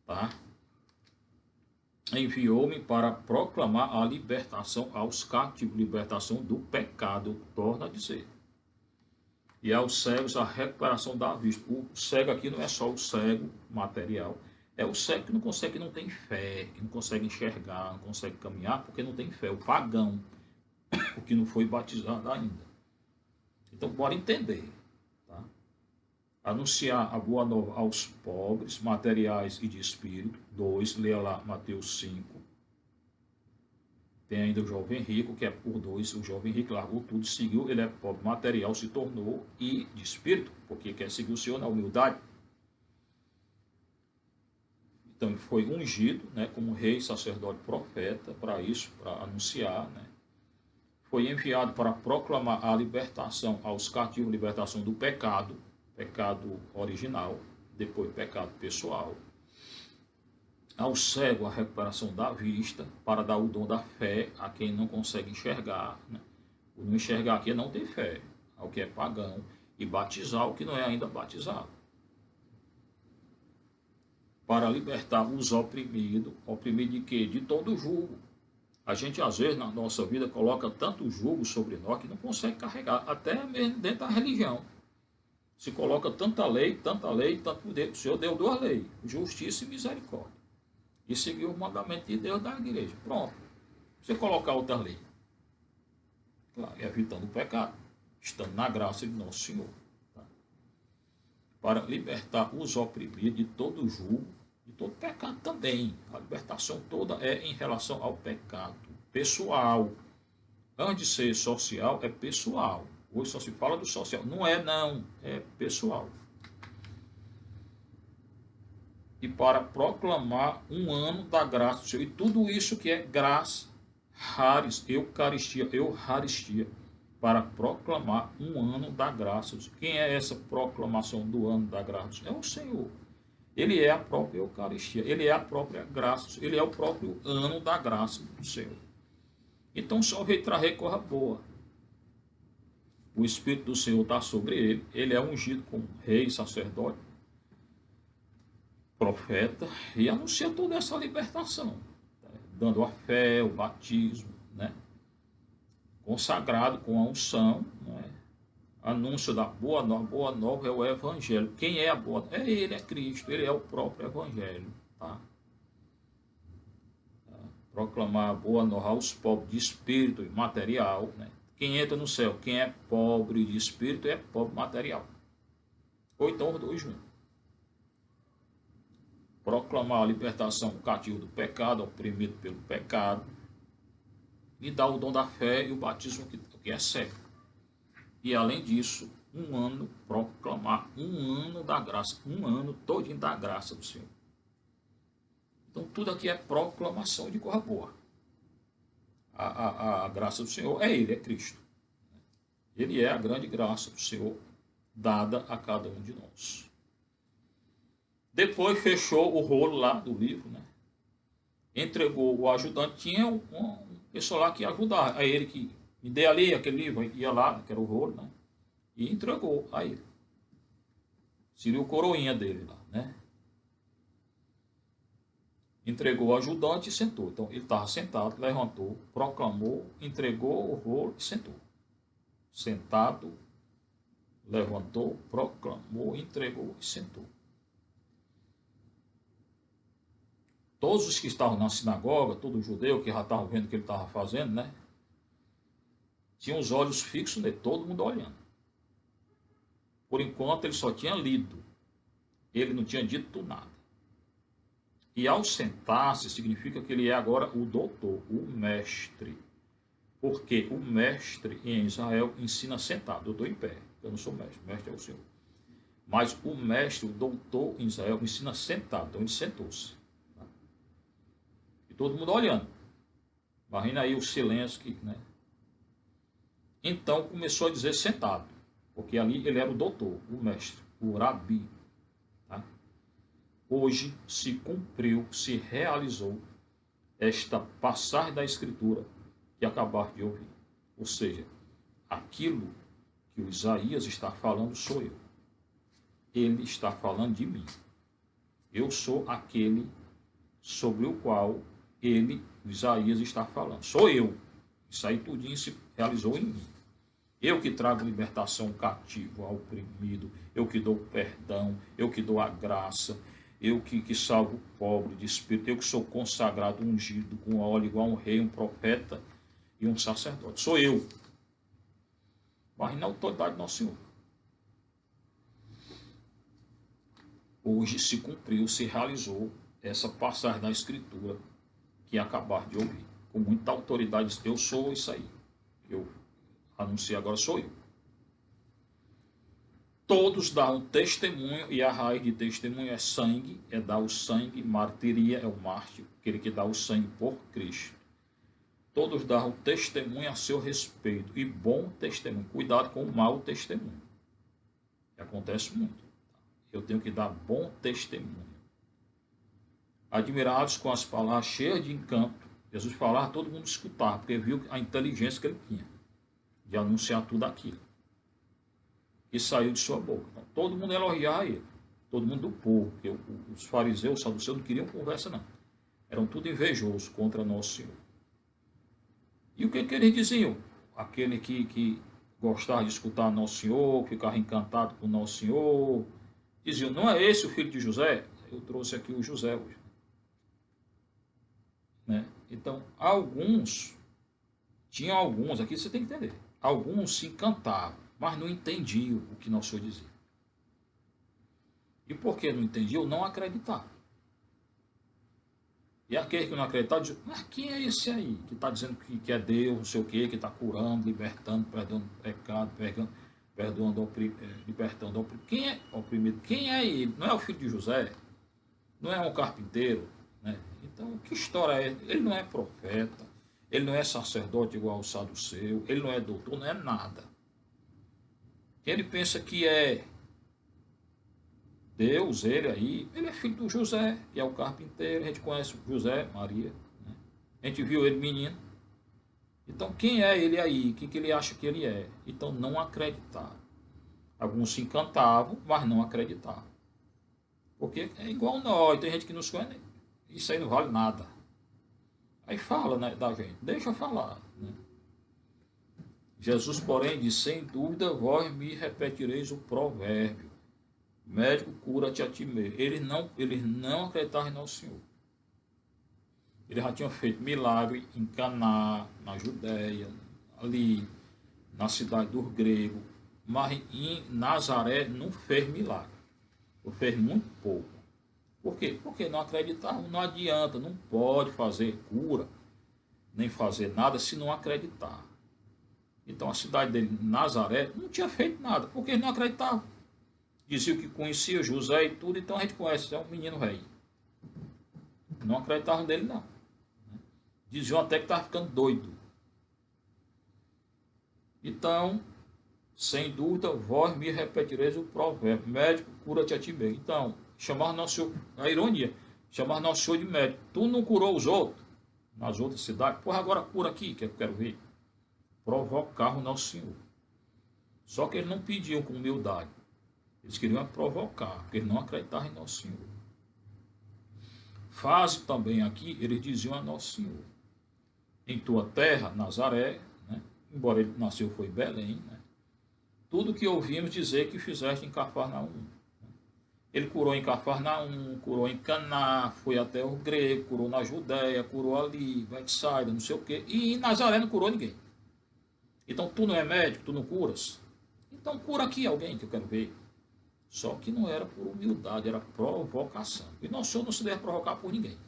Tá? Enviou-me para proclamar a libertação aos cativos, libertação do pecado, torna a dizer. E aos cegos a recuperação da vista. O cego aqui não é só o cego material, é o cego que não consegue, que não tem fé, que não consegue enxergar, não consegue caminhar porque não tem fé. O pagão, o que não foi batizado ainda. Então, bora entender. Anunciar a boa nova aos pobres, materiais e de espírito. 2, leia lá Mateus 5. Tem ainda o jovem rico, que é por 2. O jovem rico largou tudo, seguiu, ele é pobre material, se tornou e de espírito, porque quer seguir o Senhor na humildade. Então ele foi ungido, né, como rei, sacerdote, profeta, para isso, para anunciar, né. Foi enviado para proclamar a libertação aos cativos, libertação do pecado original, depois pecado pessoal. Ao cego, a recuperação da vista, para dar o dom da fé a quem não consegue enxergar. Né? O não enxergar aqui é não ter fé, ao que é pagão, e batizar o que não é ainda batizado. Para libertar os oprimidos. Oprimido de quê? De todo julgo. A gente, às vezes, na nossa vida, coloca tanto julgo sobre nós que não consegue carregar, até mesmo dentro da religião. Se coloca tanta lei, tanto poder. O Senhor deu 2 leis, justiça e misericórdia. E seguiu o mandamento de Deus da igreja. Pronto. Você colocar outra lei. Claro, evitando o pecado. Estando na graça de nosso Senhor. Tá? Para libertar os oprimidos de todo julgo, de todo pecado também. A libertação toda é em relação ao pecado. Pessoal. Antes de ser social, é pessoal. Hoje só se fala do social. Não é, não. É pessoal. E para proclamar um ano da graça do Senhor. E tudo isso que é graça, haris, eucaristia, para proclamar um ano da graça do Senhor. Quem é essa proclamação do ano da graça do Senhor? É o Senhor. Ele é a própria Eucaristia. Ele é a própria graça. Ele é o próprio ano da graça do Senhor. Então só veio trazer coisa boa. O Espírito do Senhor está sobre ele. Ele é ungido como rei, sacerdote, profeta, e anuncia toda essa libertação, né? Dando a fé, o batismo, né? Consagrado com a unção, né? Anúncio da boa nova. Boa nova é o Evangelho. Quem é a boa nova? É ele, é Cristo. Ele é o próprio Evangelho. Tá? Proclamar a boa nova aos pobres de espírito e material, né? Quem entra no céu, quem é pobre de espírito é pobre material. Ou então os dois juntos. Proclamar a libertação do cativo do pecado, oprimido pelo pecado. E dar o dom da fé e o batismo que é cego. E além disso, um ano proclamar, um ano da graça, um ano todinho da graça do Senhor. Então tudo aqui é proclamação de coisa boa. A graça do Senhor é Ele, é Cristo. Ele é a grande graça do Senhor dada a cada um de nós. Depois fechou o rolo lá do livro, né? Entregou o ajudante, tinha um pessoal lá que ia ajudar, a ele que me dê ali aquele livro, ia lá, que era o rolo, né? E entregou a ele. Seria o coroinha dele lá, né? Entregou o ajudante e sentou. Então ele estava sentado, levantou, proclamou, entregou o rolo e sentou. Sentado, levantou, proclamou, entregou e sentou. Todos os que estavam na sinagoga, todo judeu que já estava vendo o que ele estava fazendo, né? Tinham os olhos fixos nele, todo mundo olhando. Por enquanto ele só tinha lido. Ele não tinha dito nada. E ao sentar-se, significa que ele é agora o doutor, o mestre. Porque o mestre em Israel ensina sentado. Eu estou em pé, eu não sou mestre, o mestre é o Senhor. Mas o mestre, o doutor em Israel, ensina sentado, então ele sentou-se. Tá? E todo mundo olhando. Imagina aí o silêncio que, né? Então começou a dizer sentado, porque ali ele era o doutor, o mestre, o rabi. Tá? Hoje se cumpriu, se realizou esta passagem da Escritura que acabar de ouvir. Ou seja, aquilo que o Isaías está falando sou eu. Ele está falando de mim. Eu sou aquele sobre o qual ele, o Isaías, está falando. Sou eu. Isso aí tudinho se realizou em mim. Eu que trago libertação ao cativo, ao oprimido. Eu que dou perdão. Eu que dou a graça. Eu que salvo o pobre de espírito. Eu que sou consagrado, ungido com óleo, igual um rei, um profeta e um sacerdote. Sou eu. Mas na autoridade do nosso Senhor. Hoje se cumpriu, se realizou essa passagem da Escritura que acabar de ouvir. Com muita autoridade, eu sou isso aí. Eu anuncio agora, sou eu. Todos dão testemunho, e a raiz de testemunho é sangue, é dar o sangue, martiria é o mártir, aquele que dá o sangue por Cristo. Todos dão testemunho a seu respeito, e bom testemunho. Cuidado com o mau testemunho. Acontece muito. Eu tenho que dar bom testemunho. Admirados com as palavras cheias de encanto, Jesus falava, todo mundo escutava, porque viu a inteligência que ele tinha de anunciar tudo aquilo que saiu de sua boca. Então, todo mundo elogiava ele, todo mundo do povo, porque os fariseus, os saduceus não queriam conversa não. Eram tudo invejosos contra nosso Senhor. E o que eles diziam? Aquele que gostava de escutar nosso Senhor, ficava encantado com nosso Senhor, diziam, não é esse o filho de José? Eu trouxe aqui o José hoje. Né? Então, tinham alguns, aqui você tem que entender, alguns se encantavam, mas não entendiam o que nosso Senhor dizia. E por que não entendiam? Não acreditavam. E aquele que não acreditava dizia, mas quem é esse aí que está dizendo que é Deus, não sei o quê, que está curando, libertando, perdoando pecado, libertando oprimido. Quem é oprimido? Quem é ele? Não é o filho de José? Não é um carpinteiro? Né? Então, que história é? Ele não é profeta, ele não é sacerdote igual ao saduceu, ele não é doutor, não é nada. Ele pensa que é Deus, ele é filho do José, que é o carpinteiro, a gente conhece o José, Maria, né? A gente viu ele menino. Então, quem é ele aí? O que ele acha que ele é? Então, não acreditaram. Alguns se encantavam, mas não acreditavam. Porque é igual nós, tem gente que nos conhece, isso aí não vale nada. Aí fala, né, da gente, deixa falar. Né? Jesus, porém, disse, sem dúvida, vós me repetireis o provérbio. Médico, cura-te a ti mesmo. Eles não acreditavam em nosso Senhor. Eles já tinham feito milagre em Caná, na Judéia, ali, na cidade dos gregos. Mas em Nazaré não fez milagre. Ou fez muito pouco. Por quê? Porque não acreditavam, não adianta, não pode fazer cura, nem fazer nada se não acreditar. Então a cidade dele, Nazaré, não tinha feito nada, porque eles não acreditavam. Diziam que conhecia José e tudo, então a gente conhece, é um menino rei. Não acreditavam nele, não. Diziam até que estava ficando doido. Então, sem dúvida, vós me repetireis o provérbio: médico, cura-te a ti mesmo. Então, chamar Nosso Senhor, a ironia, chamar Nosso Senhor de médico. Tu não curou os outros nas outras cidades, porra, agora cura aqui, que eu quero ver. Provocar o Nosso Senhor. Só que eles não pediam com humildade. Eles queriam provocar, porque eles não acreditavam em Nosso Senhor. Faze também aqui, eles diziam a Nosso Senhor: em tua terra, Nazaré, né, embora ele nasceu foi em Belém, né, tudo que ouvimos dizer que fizeste em Cafarnaum. Ele curou em Cafarnaum, curou em Caná, foi até o grego, curou na Judéia, curou ali, Betsaida, não sei o quê. E em Nazaré não curou ninguém. Então tu não é médico, tu não curas? Então cura aqui alguém que eu quero ver. Só que não era por humildade, era provocação. E Nosso Senhor não se deve provocar por ninguém.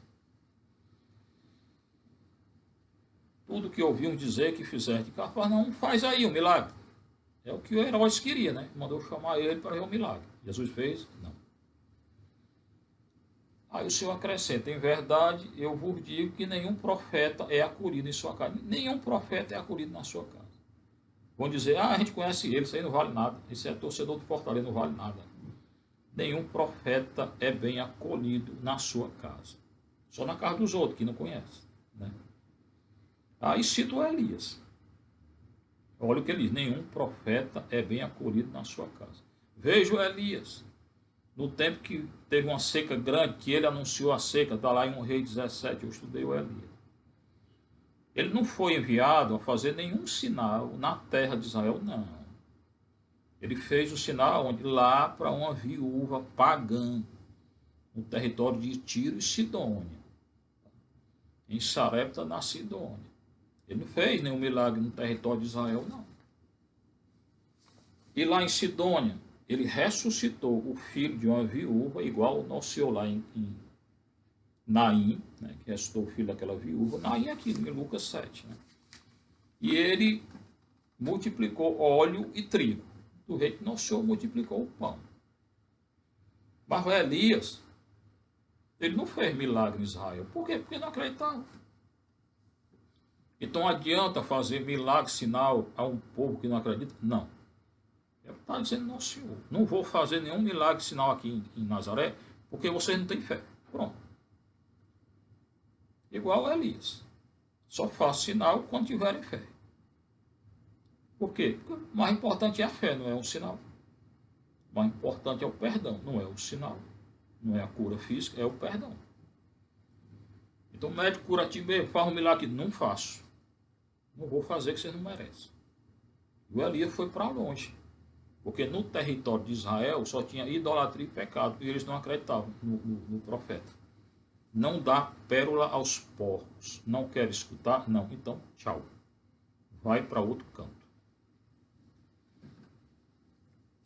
Tudo que ouvimos dizer que fizeste em Cafarnaum, faz aí um milagre. É o que o Herodes queria, né? Mandou chamar ele para ver o milagre. Jesus fez? Não. Aí o Senhor acrescenta: em verdade, eu vos digo que nenhum profeta é acolhido em sua casa. Nenhum profeta é acolhido na sua casa. Vão dizer: a gente conhece ele, isso aí não vale nada. Isso é torcedor do Fortaleza, não vale nada. Nenhum profeta é bem acolhido na sua casa. Só na casa dos outros, que não conhece, né? Aí cito Elias. Olha o que ele diz: nenhum profeta é bem acolhido na sua casa. Veja Elias, no tempo que teve uma seca grande, que ele anunciou a seca, está lá em 1 Reis 17, eu estudei o Elias. Ele não foi enviado a fazer nenhum sinal na terra de Israel, não. Ele fez o sinal onde lá para uma viúva pagã, no território de Tiro e Sidônia, em Sarepta, na Sidônia. Ele não fez nenhum milagre no território de Israel, não. E lá em Sidônia, ele ressuscitou o filho de uma viúva, igual o Nosso Senhor lá em Naim, né, que ressuscitou o filho daquela viúva. Naim é aqui, em Lucas 7. Né? E ele multiplicou óleo e trigo, do jeito que Nosso Senhor multiplicou o pão. Mas Elias, ele não fez milagre em Israel. Por quê? Porque não acreditava. Então adianta fazer milagre, sinal a um povo que não acredita? Não. É o que está dizendo Nosso Senhor. Não vou fazer nenhum milagre, sinal aqui em Nazaré, porque vocês não têm fé. Pronto. Igual a Elias. Só faço sinal quando tiverem fé. Por quê? Porque o mais importante é a fé, não é um sinal. O mais importante é o perdão, não é o sinal. Não é a cura física, é o perdão. Então o médico cura a ti mesmo, faz um milagre. Não faço. Não vou fazer, que vocês não merecem. E o Elias foi para longe. Porque no território de Israel só tinha idolatria e pecado. E eles não acreditavam no profeta. Não dá pérola aos porcos. Não quer escutar? Não. Então, tchau. Vai para outro canto.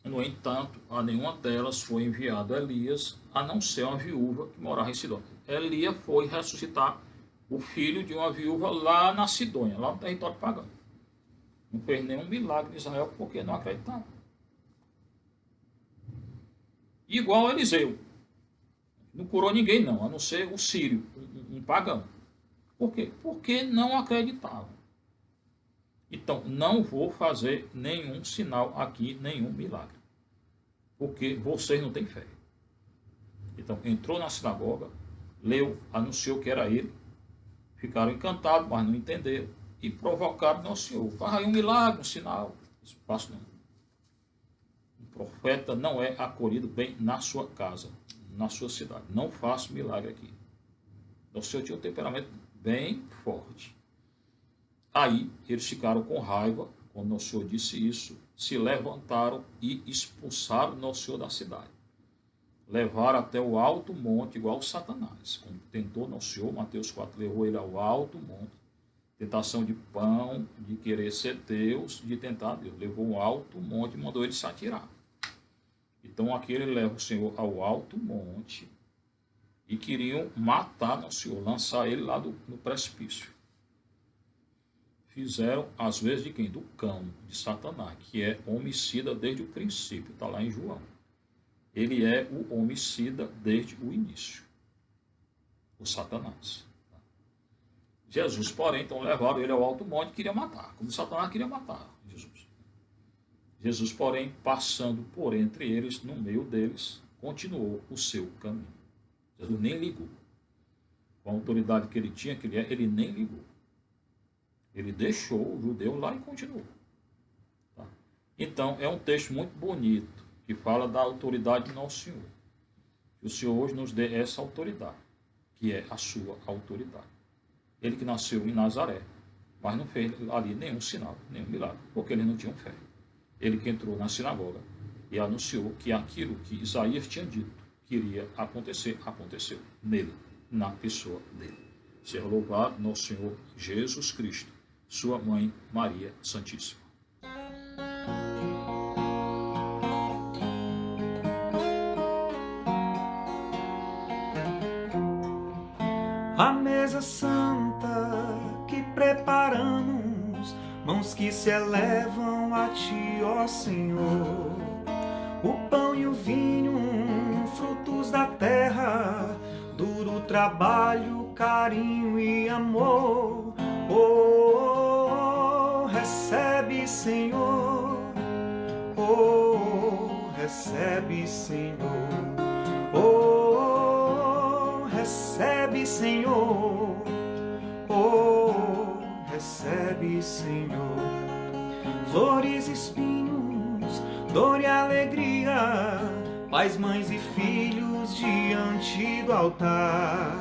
No entanto, a nenhuma delas foi enviado Elias, a não ser uma viúva que morava em Sidônia. Elias foi ressuscitar o filho de uma viúva lá na Sidônia, lá no território pagão. Não fez nenhum milagre em Israel porque não acreditava. Igual a Eliseu. Não curou ninguém não, a não ser o sírio, um pagão. Por quê? Porque não acreditava. Então, não vou fazer nenhum sinal aqui, nenhum milagre. Porque vocês não têm fé. Então, entrou na sinagoga, leu, anunciou que era ele. Ficaram encantados, mas não entenderam. E provocaram Nosso Senhor. Faz aí um milagre, um sinal. Espaço não. O profeta não é acolhido bem na sua casa, na sua cidade. Não faço milagre aqui. Nosso Senhor tinha um temperamento bem forte. Aí eles ficaram com raiva, quando Nosso Senhor disse isso, se levantaram e expulsaram Nosso Senhor da cidade. Levaram até o alto monte, igual Satanás. Quando tentou Nosso Senhor, Mateus 4, levou ele ao alto monte. Tentação de pão, de querer ser Deus, de tentar Deus. Levou um alto monte e mandou ele se atirar. Então aqui ele leva o Senhor ao alto monte e queriam matar Nosso Senhor, lançar ele lá no precipício. fizeram às vezes de quem? Do cão, de Satanás, que é homicida desde o princípio, está lá em João. Ele é o homicida desde o início, o Satanás. Jesus, porém, então levaram ele ao alto monte e queria matar, como Satanás queria matar Jesus. Jesus, porém, passando por entre eles, no meio deles, continuou o seu caminho. Jesus nem ligou. Com a autoridade que ele tinha, ele nem ligou. Ele deixou o judeu lá e continuou. Tá? Então, é um texto muito bonito, que fala da autoridade de nosso Senhor. Que o Senhor hoje nos dê essa autoridade, que é a sua autoridade. Ele que nasceu em Nazaré, mas não fez ali nenhum sinal, nenhum milagre, porque eles não tinham fé. Ele que entrou na sinagoga e anunciou que aquilo que Isaías tinha dito que iria acontecer, aconteceu nele, na pessoa dele. Seja louvado nosso Senhor Jesus Cristo, sua mãe Maria Santíssima. A mesa santa que preparamos, mãos que se elevam a ti, ó Senhor. O pão e o vinho, frutos da terra, duro trabalho, carinho e amor. Oh, recebe, Senhor. Oh, recebe, Senhor. Oh, recebe, Senhor. Oh, recebe, Senhor. Flores, espinhos, dor e alegria, pais, mães e filhos diante do altar.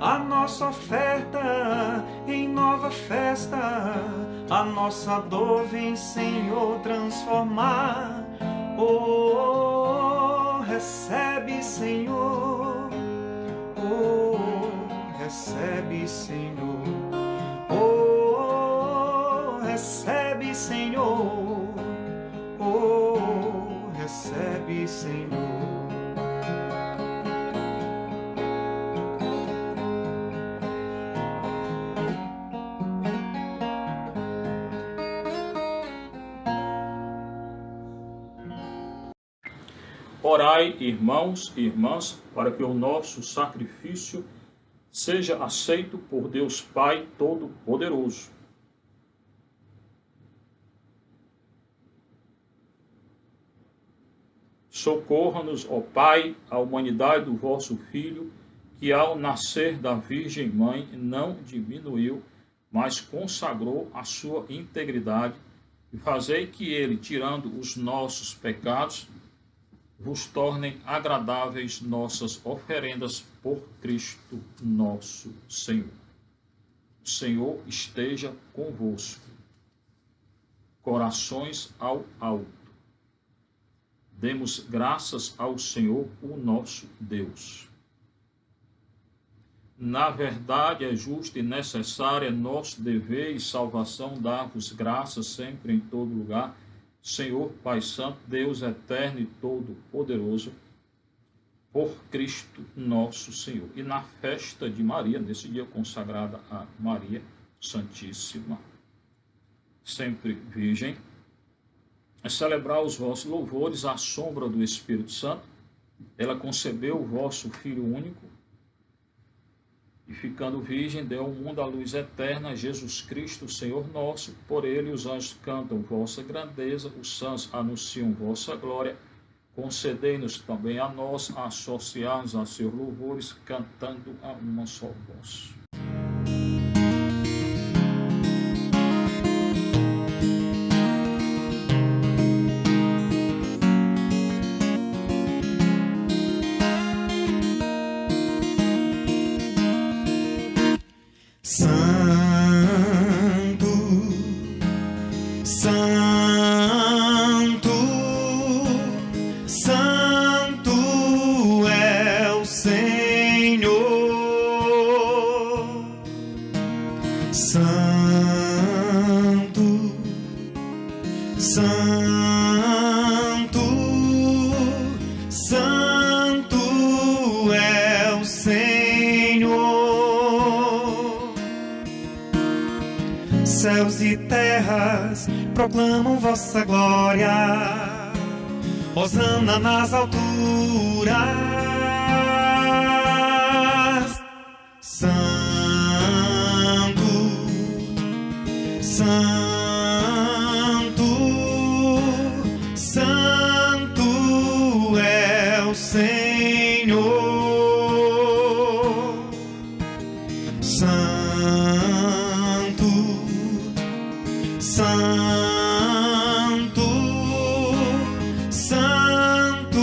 A nossa oferta em nova festa, a nossa dor vem, Senhor, transformar. Oh, recebe, Senhor. Oh, recebe, Senhor. Oh, recebe, Senhor. Oh, recebe, Senhor. Orai, irmãos e irmãs, para que o nosso sacrifício seja aceito por Deus Pai Todo-Poderoso. Socorra-nos, ó Pai, a humanidade do vosso Filho, que ao nascer da Virgem Mãe não diminuiu, mas consagrou a sua integridade, e fazei que ele, tirando os nossos pecados, vos tornem agradáveis nossas oferendas por Cristo nosso Senhor. O Senhor esteja convosco. Corações ao alto. Demos graças ao Senhor, o nosso Deus. Na verdade, é justo e necessário, é nosso dever e salvação dar-vos graças sempre em todo lugar, Senhor, Pai Santo, Deus eterno e todo-poderoso, por Cristo nosso Senhor. E na festa de Maria, nesse dia consagrada a Maria Santíssima, sempre Virgem, é celebrar os vossos louvores à sombra do Espírito Santo. Ela concebeu o vosso Filho único, e ficando virgem, deu ao mundo a luz eterna, Jesus Cristo, Senhor nosso. Por ele os anjos cantam vossa grandeza, os santos anunciam vossa glória. Concedei-nos também a nós associar-nos a seus louvores, cantando a uma só voz. céus e terras proclamam vossa glória. Hosana nas alturas. Santo, Santo, Santo é o Senhor. Santo, Santo, Santo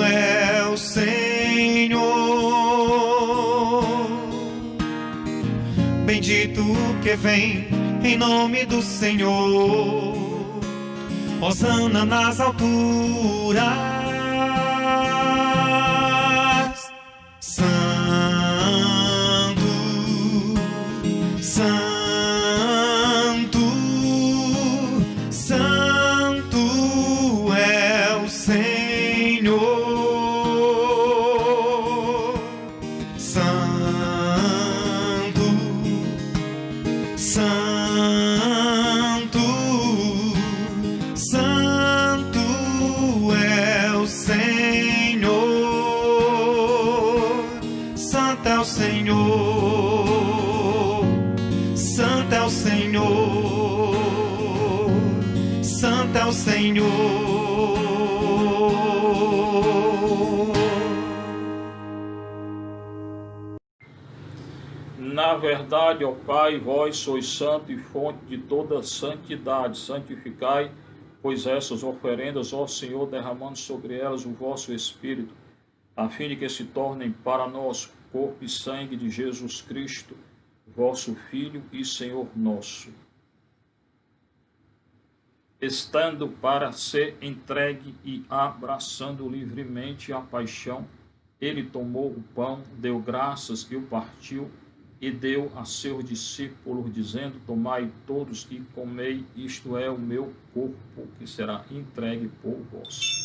é o Senhor. Bendito que vem em nome do Senhor. Hosana nas alturas. Santo, Santo, Santo é o Senhor. Santo, Santo, Santo é o Senhor. Santo é o Senhor. Santo é o Senhor. Santo é o Senhor. Na verdade, ó Pai, vós sois santo e fonte de toda santidade. Santificai, pois essas oferendas, ó Senhor, derramando sobre elas o vosso Espírito, a fim de que se tornem para nós corpo e sangue de Jesus Cristo, vosso Filho e Senhor nosso. Estando para ser entregue e abraçando livremente a paixão, ele tomou o pão, deu graças e o partiu, e deu a seus discípulos, dizendo: tomai todos e comei, isto é o meu corpo, que será entregue por vós.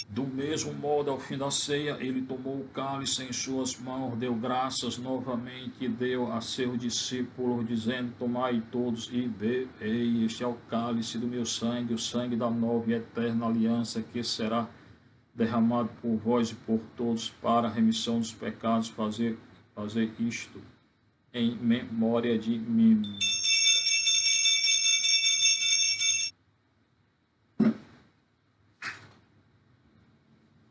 Do mesmo modo, ao fim da ceia, ele tomou o cálice em suas mãos, deu graças novamente e deu a seus discípulos, dizendo: tomai todos e bebei, este é o cálice do meu sangue, o sangue da nova e eterna aliança, que será derramado por vós e por todos para a remissão dos pecados. Fazer isto em memória de mim.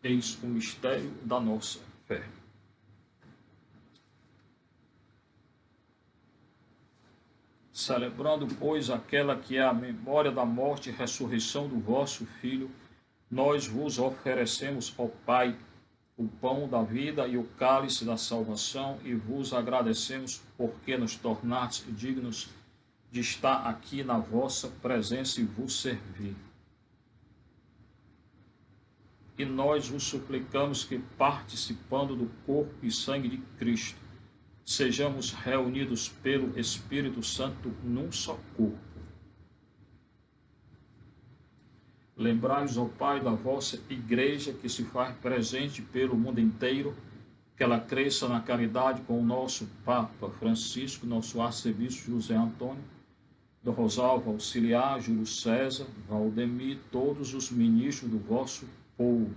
Eis o mistério da nossa fé. Celebrando, pois, aquela que é a memória da morte e ressurreição do vosso Filho, nós vos oferecemos, ó Pai, o pão da vida e o cálice da salvação, e vos agradecemos porque nos tornastes dignos de estar aqui na vossa presença e vos servir. E nós vos suplicamos que, participando do corpo e sangue de Cristo, sejamos reunidos pelo Espírito Santo num só corpo. Lembrai-vos, ó Pai, da vossa igreja que se faz presente pelo mundo inteiro, que ela cresça na caridade com o nosso Papa Francisco, nosso arcebispo José Antônio, do Rosalvo Auxiliar, Júlio César, Valdemir, todos os ministros do vosso povo.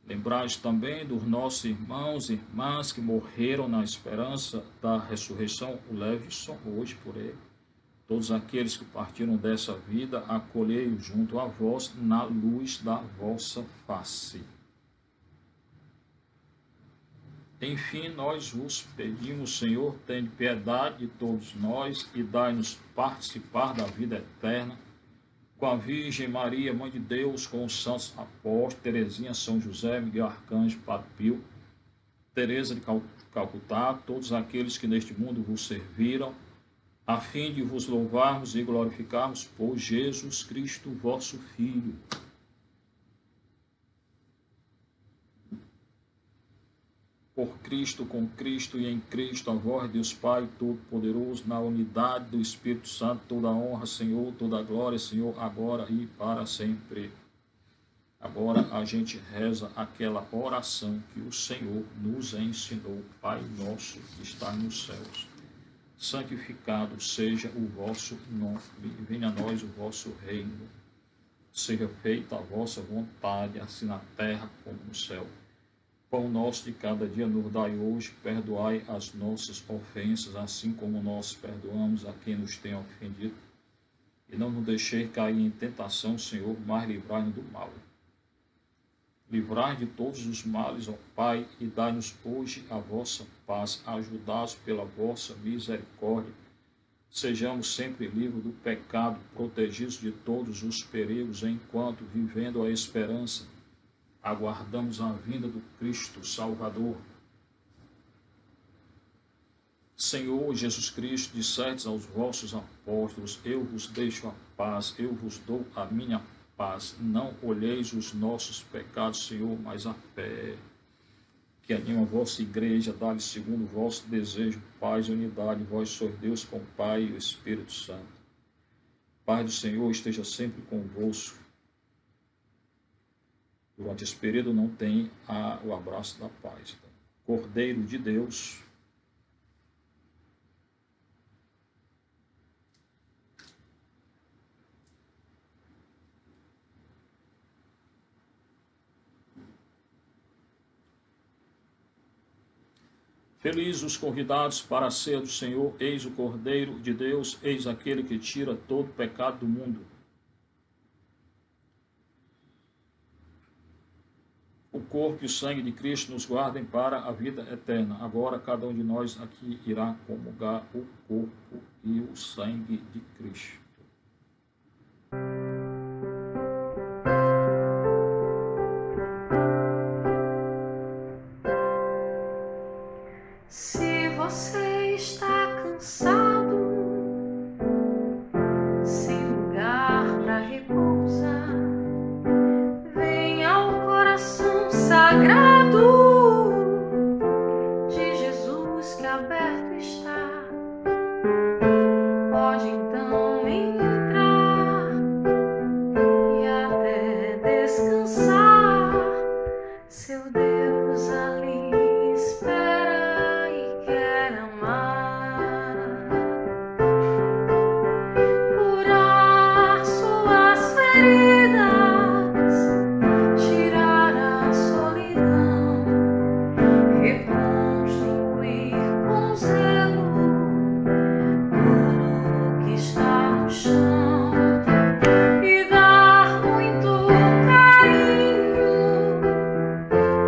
Lembrai-vos também dos nossos irmãos e irmãs que morreram na esperança da ressurreição, o Levison, hoje por ele. Todos aqueles que partiram dessa vida, acolhei-os junto a vós na luz da vossa face. Enfim, nós vos pedimos, Senhor, tende piedade de todos nós e dai-nos participar da vida eterna, com a Virgem Maria, Mãe de Deus, com os santos apóstolos, Teresinha, São José, Miguel Arcanjo, Padre Pio, Teresa de Calcutá, todos aqueles que neste mundo vos serviram, a fim de vos louvarmos e glorificarmos por Jesus Cristo, vosso Filho. Por Cristo, com Cristo e em Cristo, a vós, Deus Pai Todo-Poderoso, na unidade do Espírito Santo, toda a honra, Senhor, toda a glória, Senhor, agora e para sempre. Amém. agora a gente reza aquela oração que o Senhor nos ensinou. Pai nosso que está nos céus, santificado seja o vosso nome, venha a nós o vosso reino, seja feita a vossa vontade, assim na terra como no céu. Pão nosso de cada dia nos dai hoje, perdoai as nossas ofensas, assim como nós perdoamos a quem nos tem ofendido. E não nos deixeis cair em tentação, Senhor, mas livrai-nos do mal. Livrai de todos os males, ó Pai, e dai-nos hoje a vossa paz, ajudai-nos pela vossa misericórdia. Sejamos sempre livres do pecado, protegidos de todos os perigos, enquanto, vivendo a esperança, aguardamos a vinda do Cristo Salvador. Senhor Jesus Cristo, dissestes aos vossos apóstolos, eu vos deixo a paz, eu vos dou a minha paz. Não olheis os nossos pecados, Senhor, mas a fé que anima a vossa igreja, dá-lhe segundo o vosso desejo, paz e unidade. Vós sois Deus com o Pai e o Espírito Santo. Paz do Senhor esteja sempre convosco. Durante esse período não tem o abraço da paz. Cordeiro de Deus, felizes os convidados para a ceia do Senhor, eis o Cordeiro de Deus, eis aquele que tira todo o pecado do mundo. O corpo e o sangue de Cristo nos guardem para a vida eterna. Agora cada um de nós aqui irá comungar o corpo e o sangue de Cristo. Se você está cansado, sem lugar para repousar, venha ao coração sagrado de Jesus que aberto está. Pode então entrar e até descansar. Seu Deus ali espera e quer amar, curar suas feridas, tirar a solidão, reconstruir com zelo tudo que está no chão e dar muito carinho.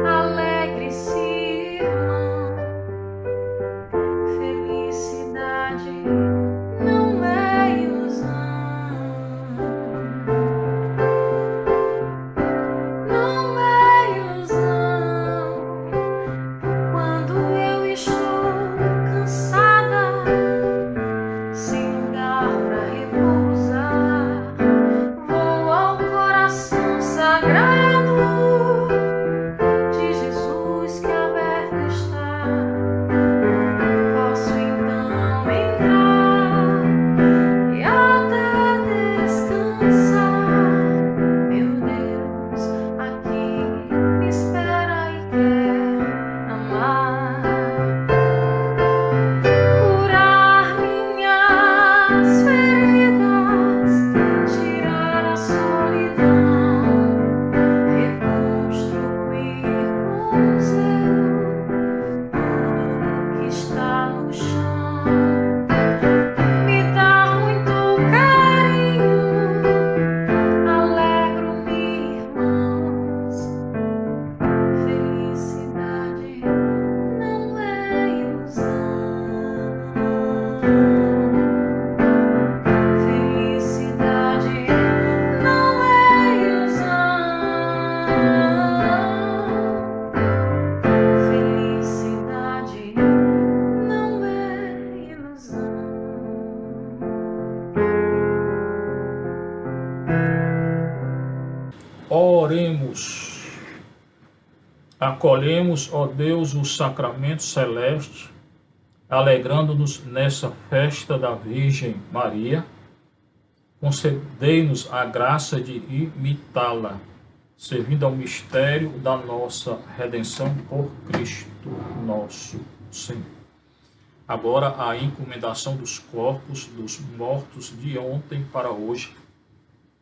Alegre-se, irmão, felicidade não é ilusão, não é ilusão. Quando eu estou cansada, sem lugar para repousar, vou ao coração sagrado de Jesus que aberto está. Posso então entrar e até descansar. Meu Deus aqui me espera e quer amar, curar minhas feridas, tirar a solidão, reconstruir com zelo tudo que está no chão, me dá muito carinho, alegro-me, irmãos, felicidade não é ilusão, felicidade não é ilusão, felicidade não é ilusão. Oremos. Acolhemos, ó Deus, o sacramento celeste, alegrando-nos nessa festa da Virgem Maria. Concedei-nos a graça de imitá-la. servindo ao mistério da nossa redenção por Cristo nosso Senhor. Agora, a encomendação dos corpos dos mortos de ontem para hoje,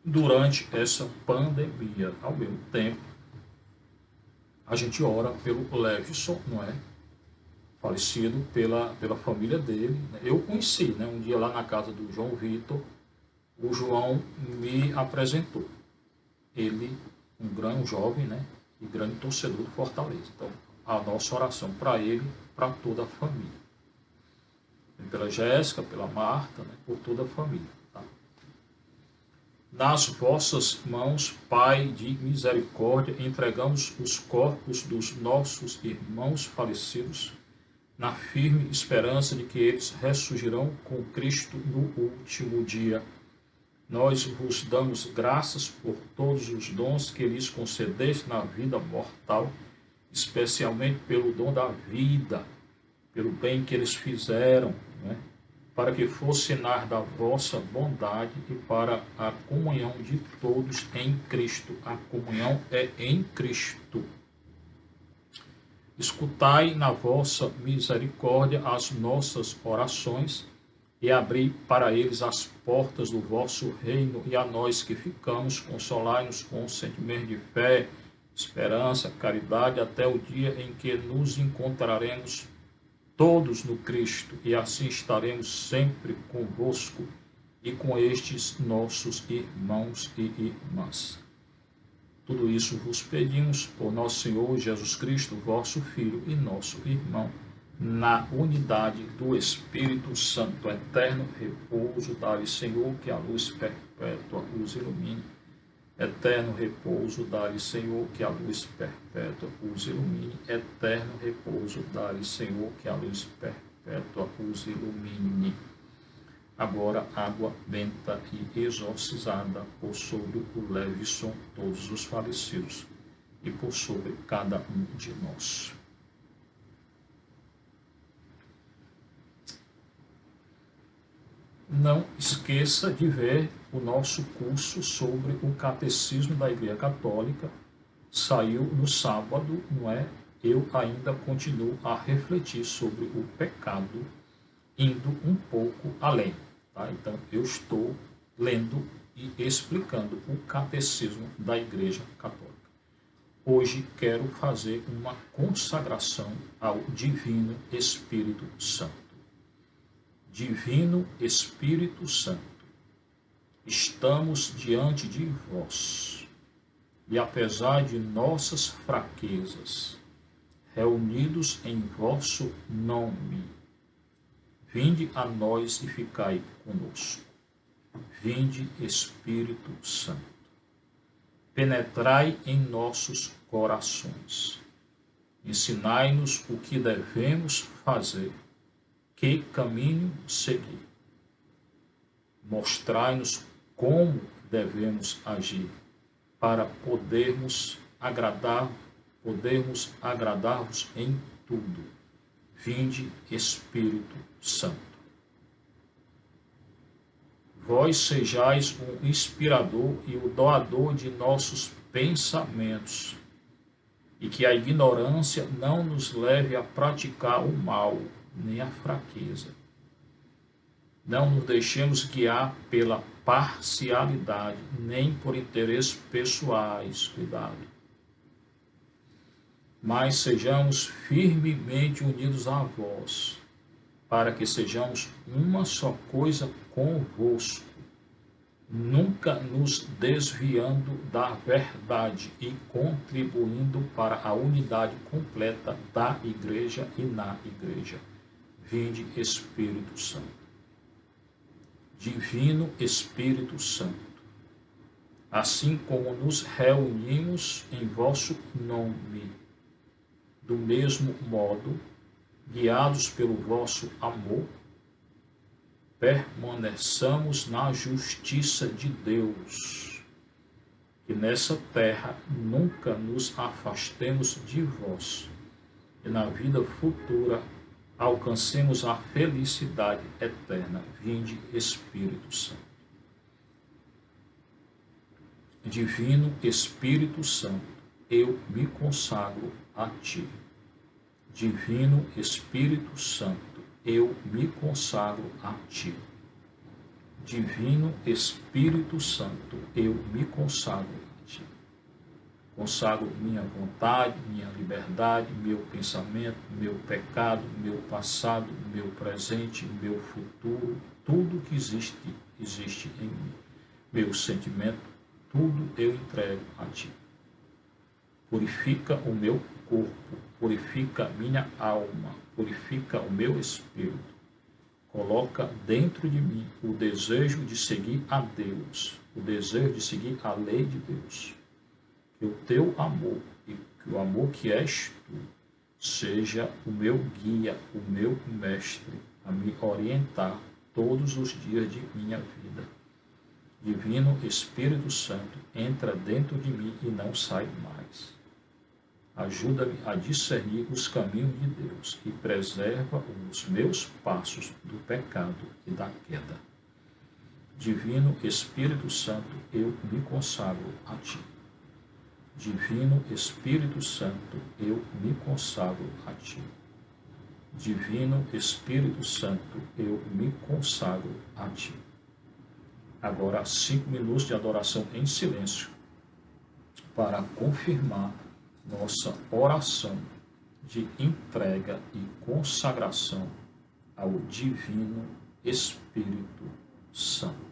durante essa pandemia. Ao mesmo tempo, a gente ora pelo Levison, não é? Falecido pela família dele. Eu conheci, né? Um dia lá na casa do João Vitor, o João me apresentou. Ele, um jovem, né? E grande torcedor do Fortaleza. Então, a nossa oração para ele, para toda a família. Pela Jéssica, pela Marta, né? Por toda a família. Tá? Nas vossas mãos, Pai de misericórdia, entregamos os corpos dos nossos irmãos falecidos, na firme esperança de que eles ressurgirão com Cristo no último dia. Nós vos damos graças por todos os dons que lhes concedeste na vida mortal, especialmente pelo dom da vida, pelo bem que eles fizeram, né? Para que fosse sinal da vossa bondade e para a comunhão de todos em Cristo. A comunhão é em Cristo. Escutai na vossa misericórdia as nossas orações e abri para eles as portas do vosso reino, e a nós que ficamos, consolai-nos com sentimento de fé, esperança, caridade, até o dia em que nos encontraremos todos no Cristo, e assim estaremos sempre convosco e com estes nossos irmãos e irmãs. Tudo isso vos pedimos por nosso Senhor Jesus Cristo, vosso Filho e nosso irmão, na unidade do Espírito Santo. Eterno repouso, dai, Senhor, que a luz perpétua os ilumine. Eterno repouso, dai, Senhor, que a luz perpétua os ilumine. Eterno repouso, dai, Senhor, que a luz perpétua os ilumine. Agora, água benta e exorcizada por sobre o Levison, todos os falecidos, e por sobre cada um de nós. Não esqueça de ver o nosso curso sobre o Catecismo da Igreja Católica. Saiu no sábado, não é? Eu ainda continuo a refletir sobre o pecado, indo um pouco além. Tá? Então, eu estou lendo e explicando o Catecismo da Igreja Católica. Hoje quero fazer uma consagração ao Divino Espírito Santo. Divino Espírito Santo, estamos diante de vós, e apesar de nossas fraquezas, reunidos em vosso nome, vinde a nós e ficai conosco. Vinde, Espírito Santo. Penetrai em nossos corações. Ensinai-nos o que devemos fazer, que caminho seguir. Mostrai-nos como devemos agir para podermos agradar-vos em tudo. Vinde, Espírito Santo. Vós sejais o inspirador e o doador de nossos pensamentos, e que a ignorância não nos leve a praticar o mal, nem a fraqueza. Não nos deixemos guiar pela parcialidade, nem por interesses pessoais, cuidado. Mas sejamos firmemente unidos a vós, para que sejamos uma só coisa convosco, nunca nos desviando da verdade e contribuindo para a unidade completa da Igreja e na Igreja. Vinde, Espírito Santo. Divino Espírito Santo, assim como nos reunimos em vosso nome, do mesmo modo, guiados pelo vosso amor, permaneçamos na justiça de Deus, que nessa terra nunca nos afastemos de vós, e na vida futura alcancemos a felicidade eterna. Vinde, Espírito Santo. Divino Espírito Santo, eu me consagro a Ti. Divino Espírito Santo, eu me consagro a Ti. Divino Espírito Santo, eu me consagro a Ti. Consagro minha vontade, minha liberdade, meu pensamento, meu pecado, meu passado, meu presente, meu futuro, tudo que existe em mim. Meu sentimento, tudo eu entrego a Ti. Purifica o meu corpo, purifica minha alma, purifica o meu espírito. Coloca dentro de mim o desejo de seguir a Deus, o desejo de seguir a lei de Deus. Que o Teu amor e que o amor que és Tu seja o meu guia, o meu mestre, a me orientar todos os dias de minha vida. Divino Espírito Santo, entra dentro de mim e não sai mais. Ajuda-me a discernir os caminhos de Deus e preserva os meus passos do pecado e da queda. Divino Espírito Santo, eu me consagro a Ti. Divino Espírito Santo, eu me consagro a Ti. Divino Espírito Santo, eu me consagro a Ti. Agora, 5 minutos de adoração em silêncio para confirmar nossa oração de entrega e consagração ao Divino Espírito Santo.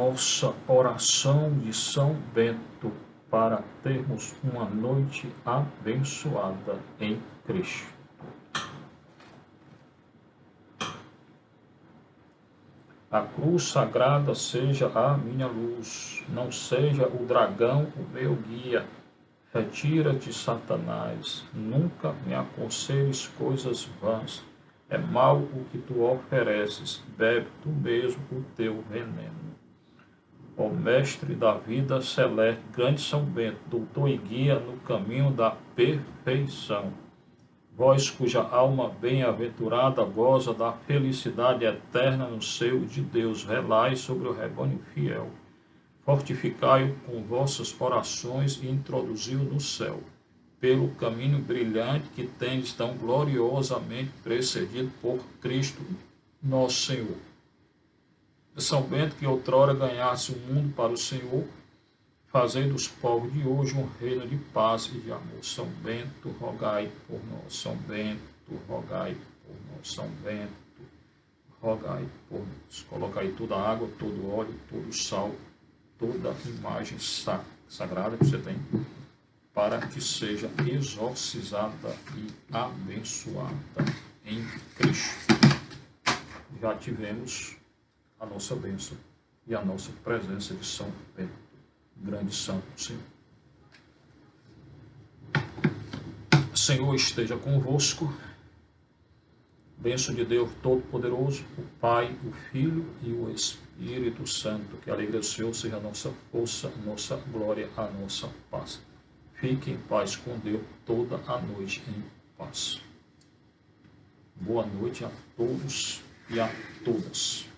nossa oração de São Bento para termos uma noite abençoada em Cristo. A cruz sagrada seja a minha luz, não seja o dragão o meu guia. Retira-te, Satanás, nunca me aconselhes coisas vãs. É mal o que tu ofereces, bebe tu mesmo o teu veneno. Ó Mestre da vida celeste, grande São Bento, doutor e guia no caminho da perfeição. Vós cuja alma bem-aventurada goza da felicidade eterna no seio de Deus, velai sobre o rebanho fiel. Fortificai-o com vossas orações e introduzi-o no céu, pelo caminho brilhante que tendes tão gloriosamente precedido por Cristo nosso Senhor. São Bento, que outrora ganhasse o mundo para o Senhor, fazei dos povos de hoje um reino de paz e de amor. São Bento, rogai por nós. São Bento, rogai por nós. São Bento, rogai por nós. Coloca aí toda a água, todo o óleo, todo o sal, toda a imagem sagrada que você tem, para que seja exorcizada e abençoada em Cristo. Já tivemos a nossa bênção e a nossa presença de São Bento, grande santo Senhor. Senhor esteja convosco. Bênção de Deus Todo-Poderoso, o Pai, o Filho e o Espírito Santo. Que a alegria do Senhor seja a nossa força, a nossa glória, a nossa paz. Fique em paz com Deus toda a noite em paz. Boa noite a todos e a todas.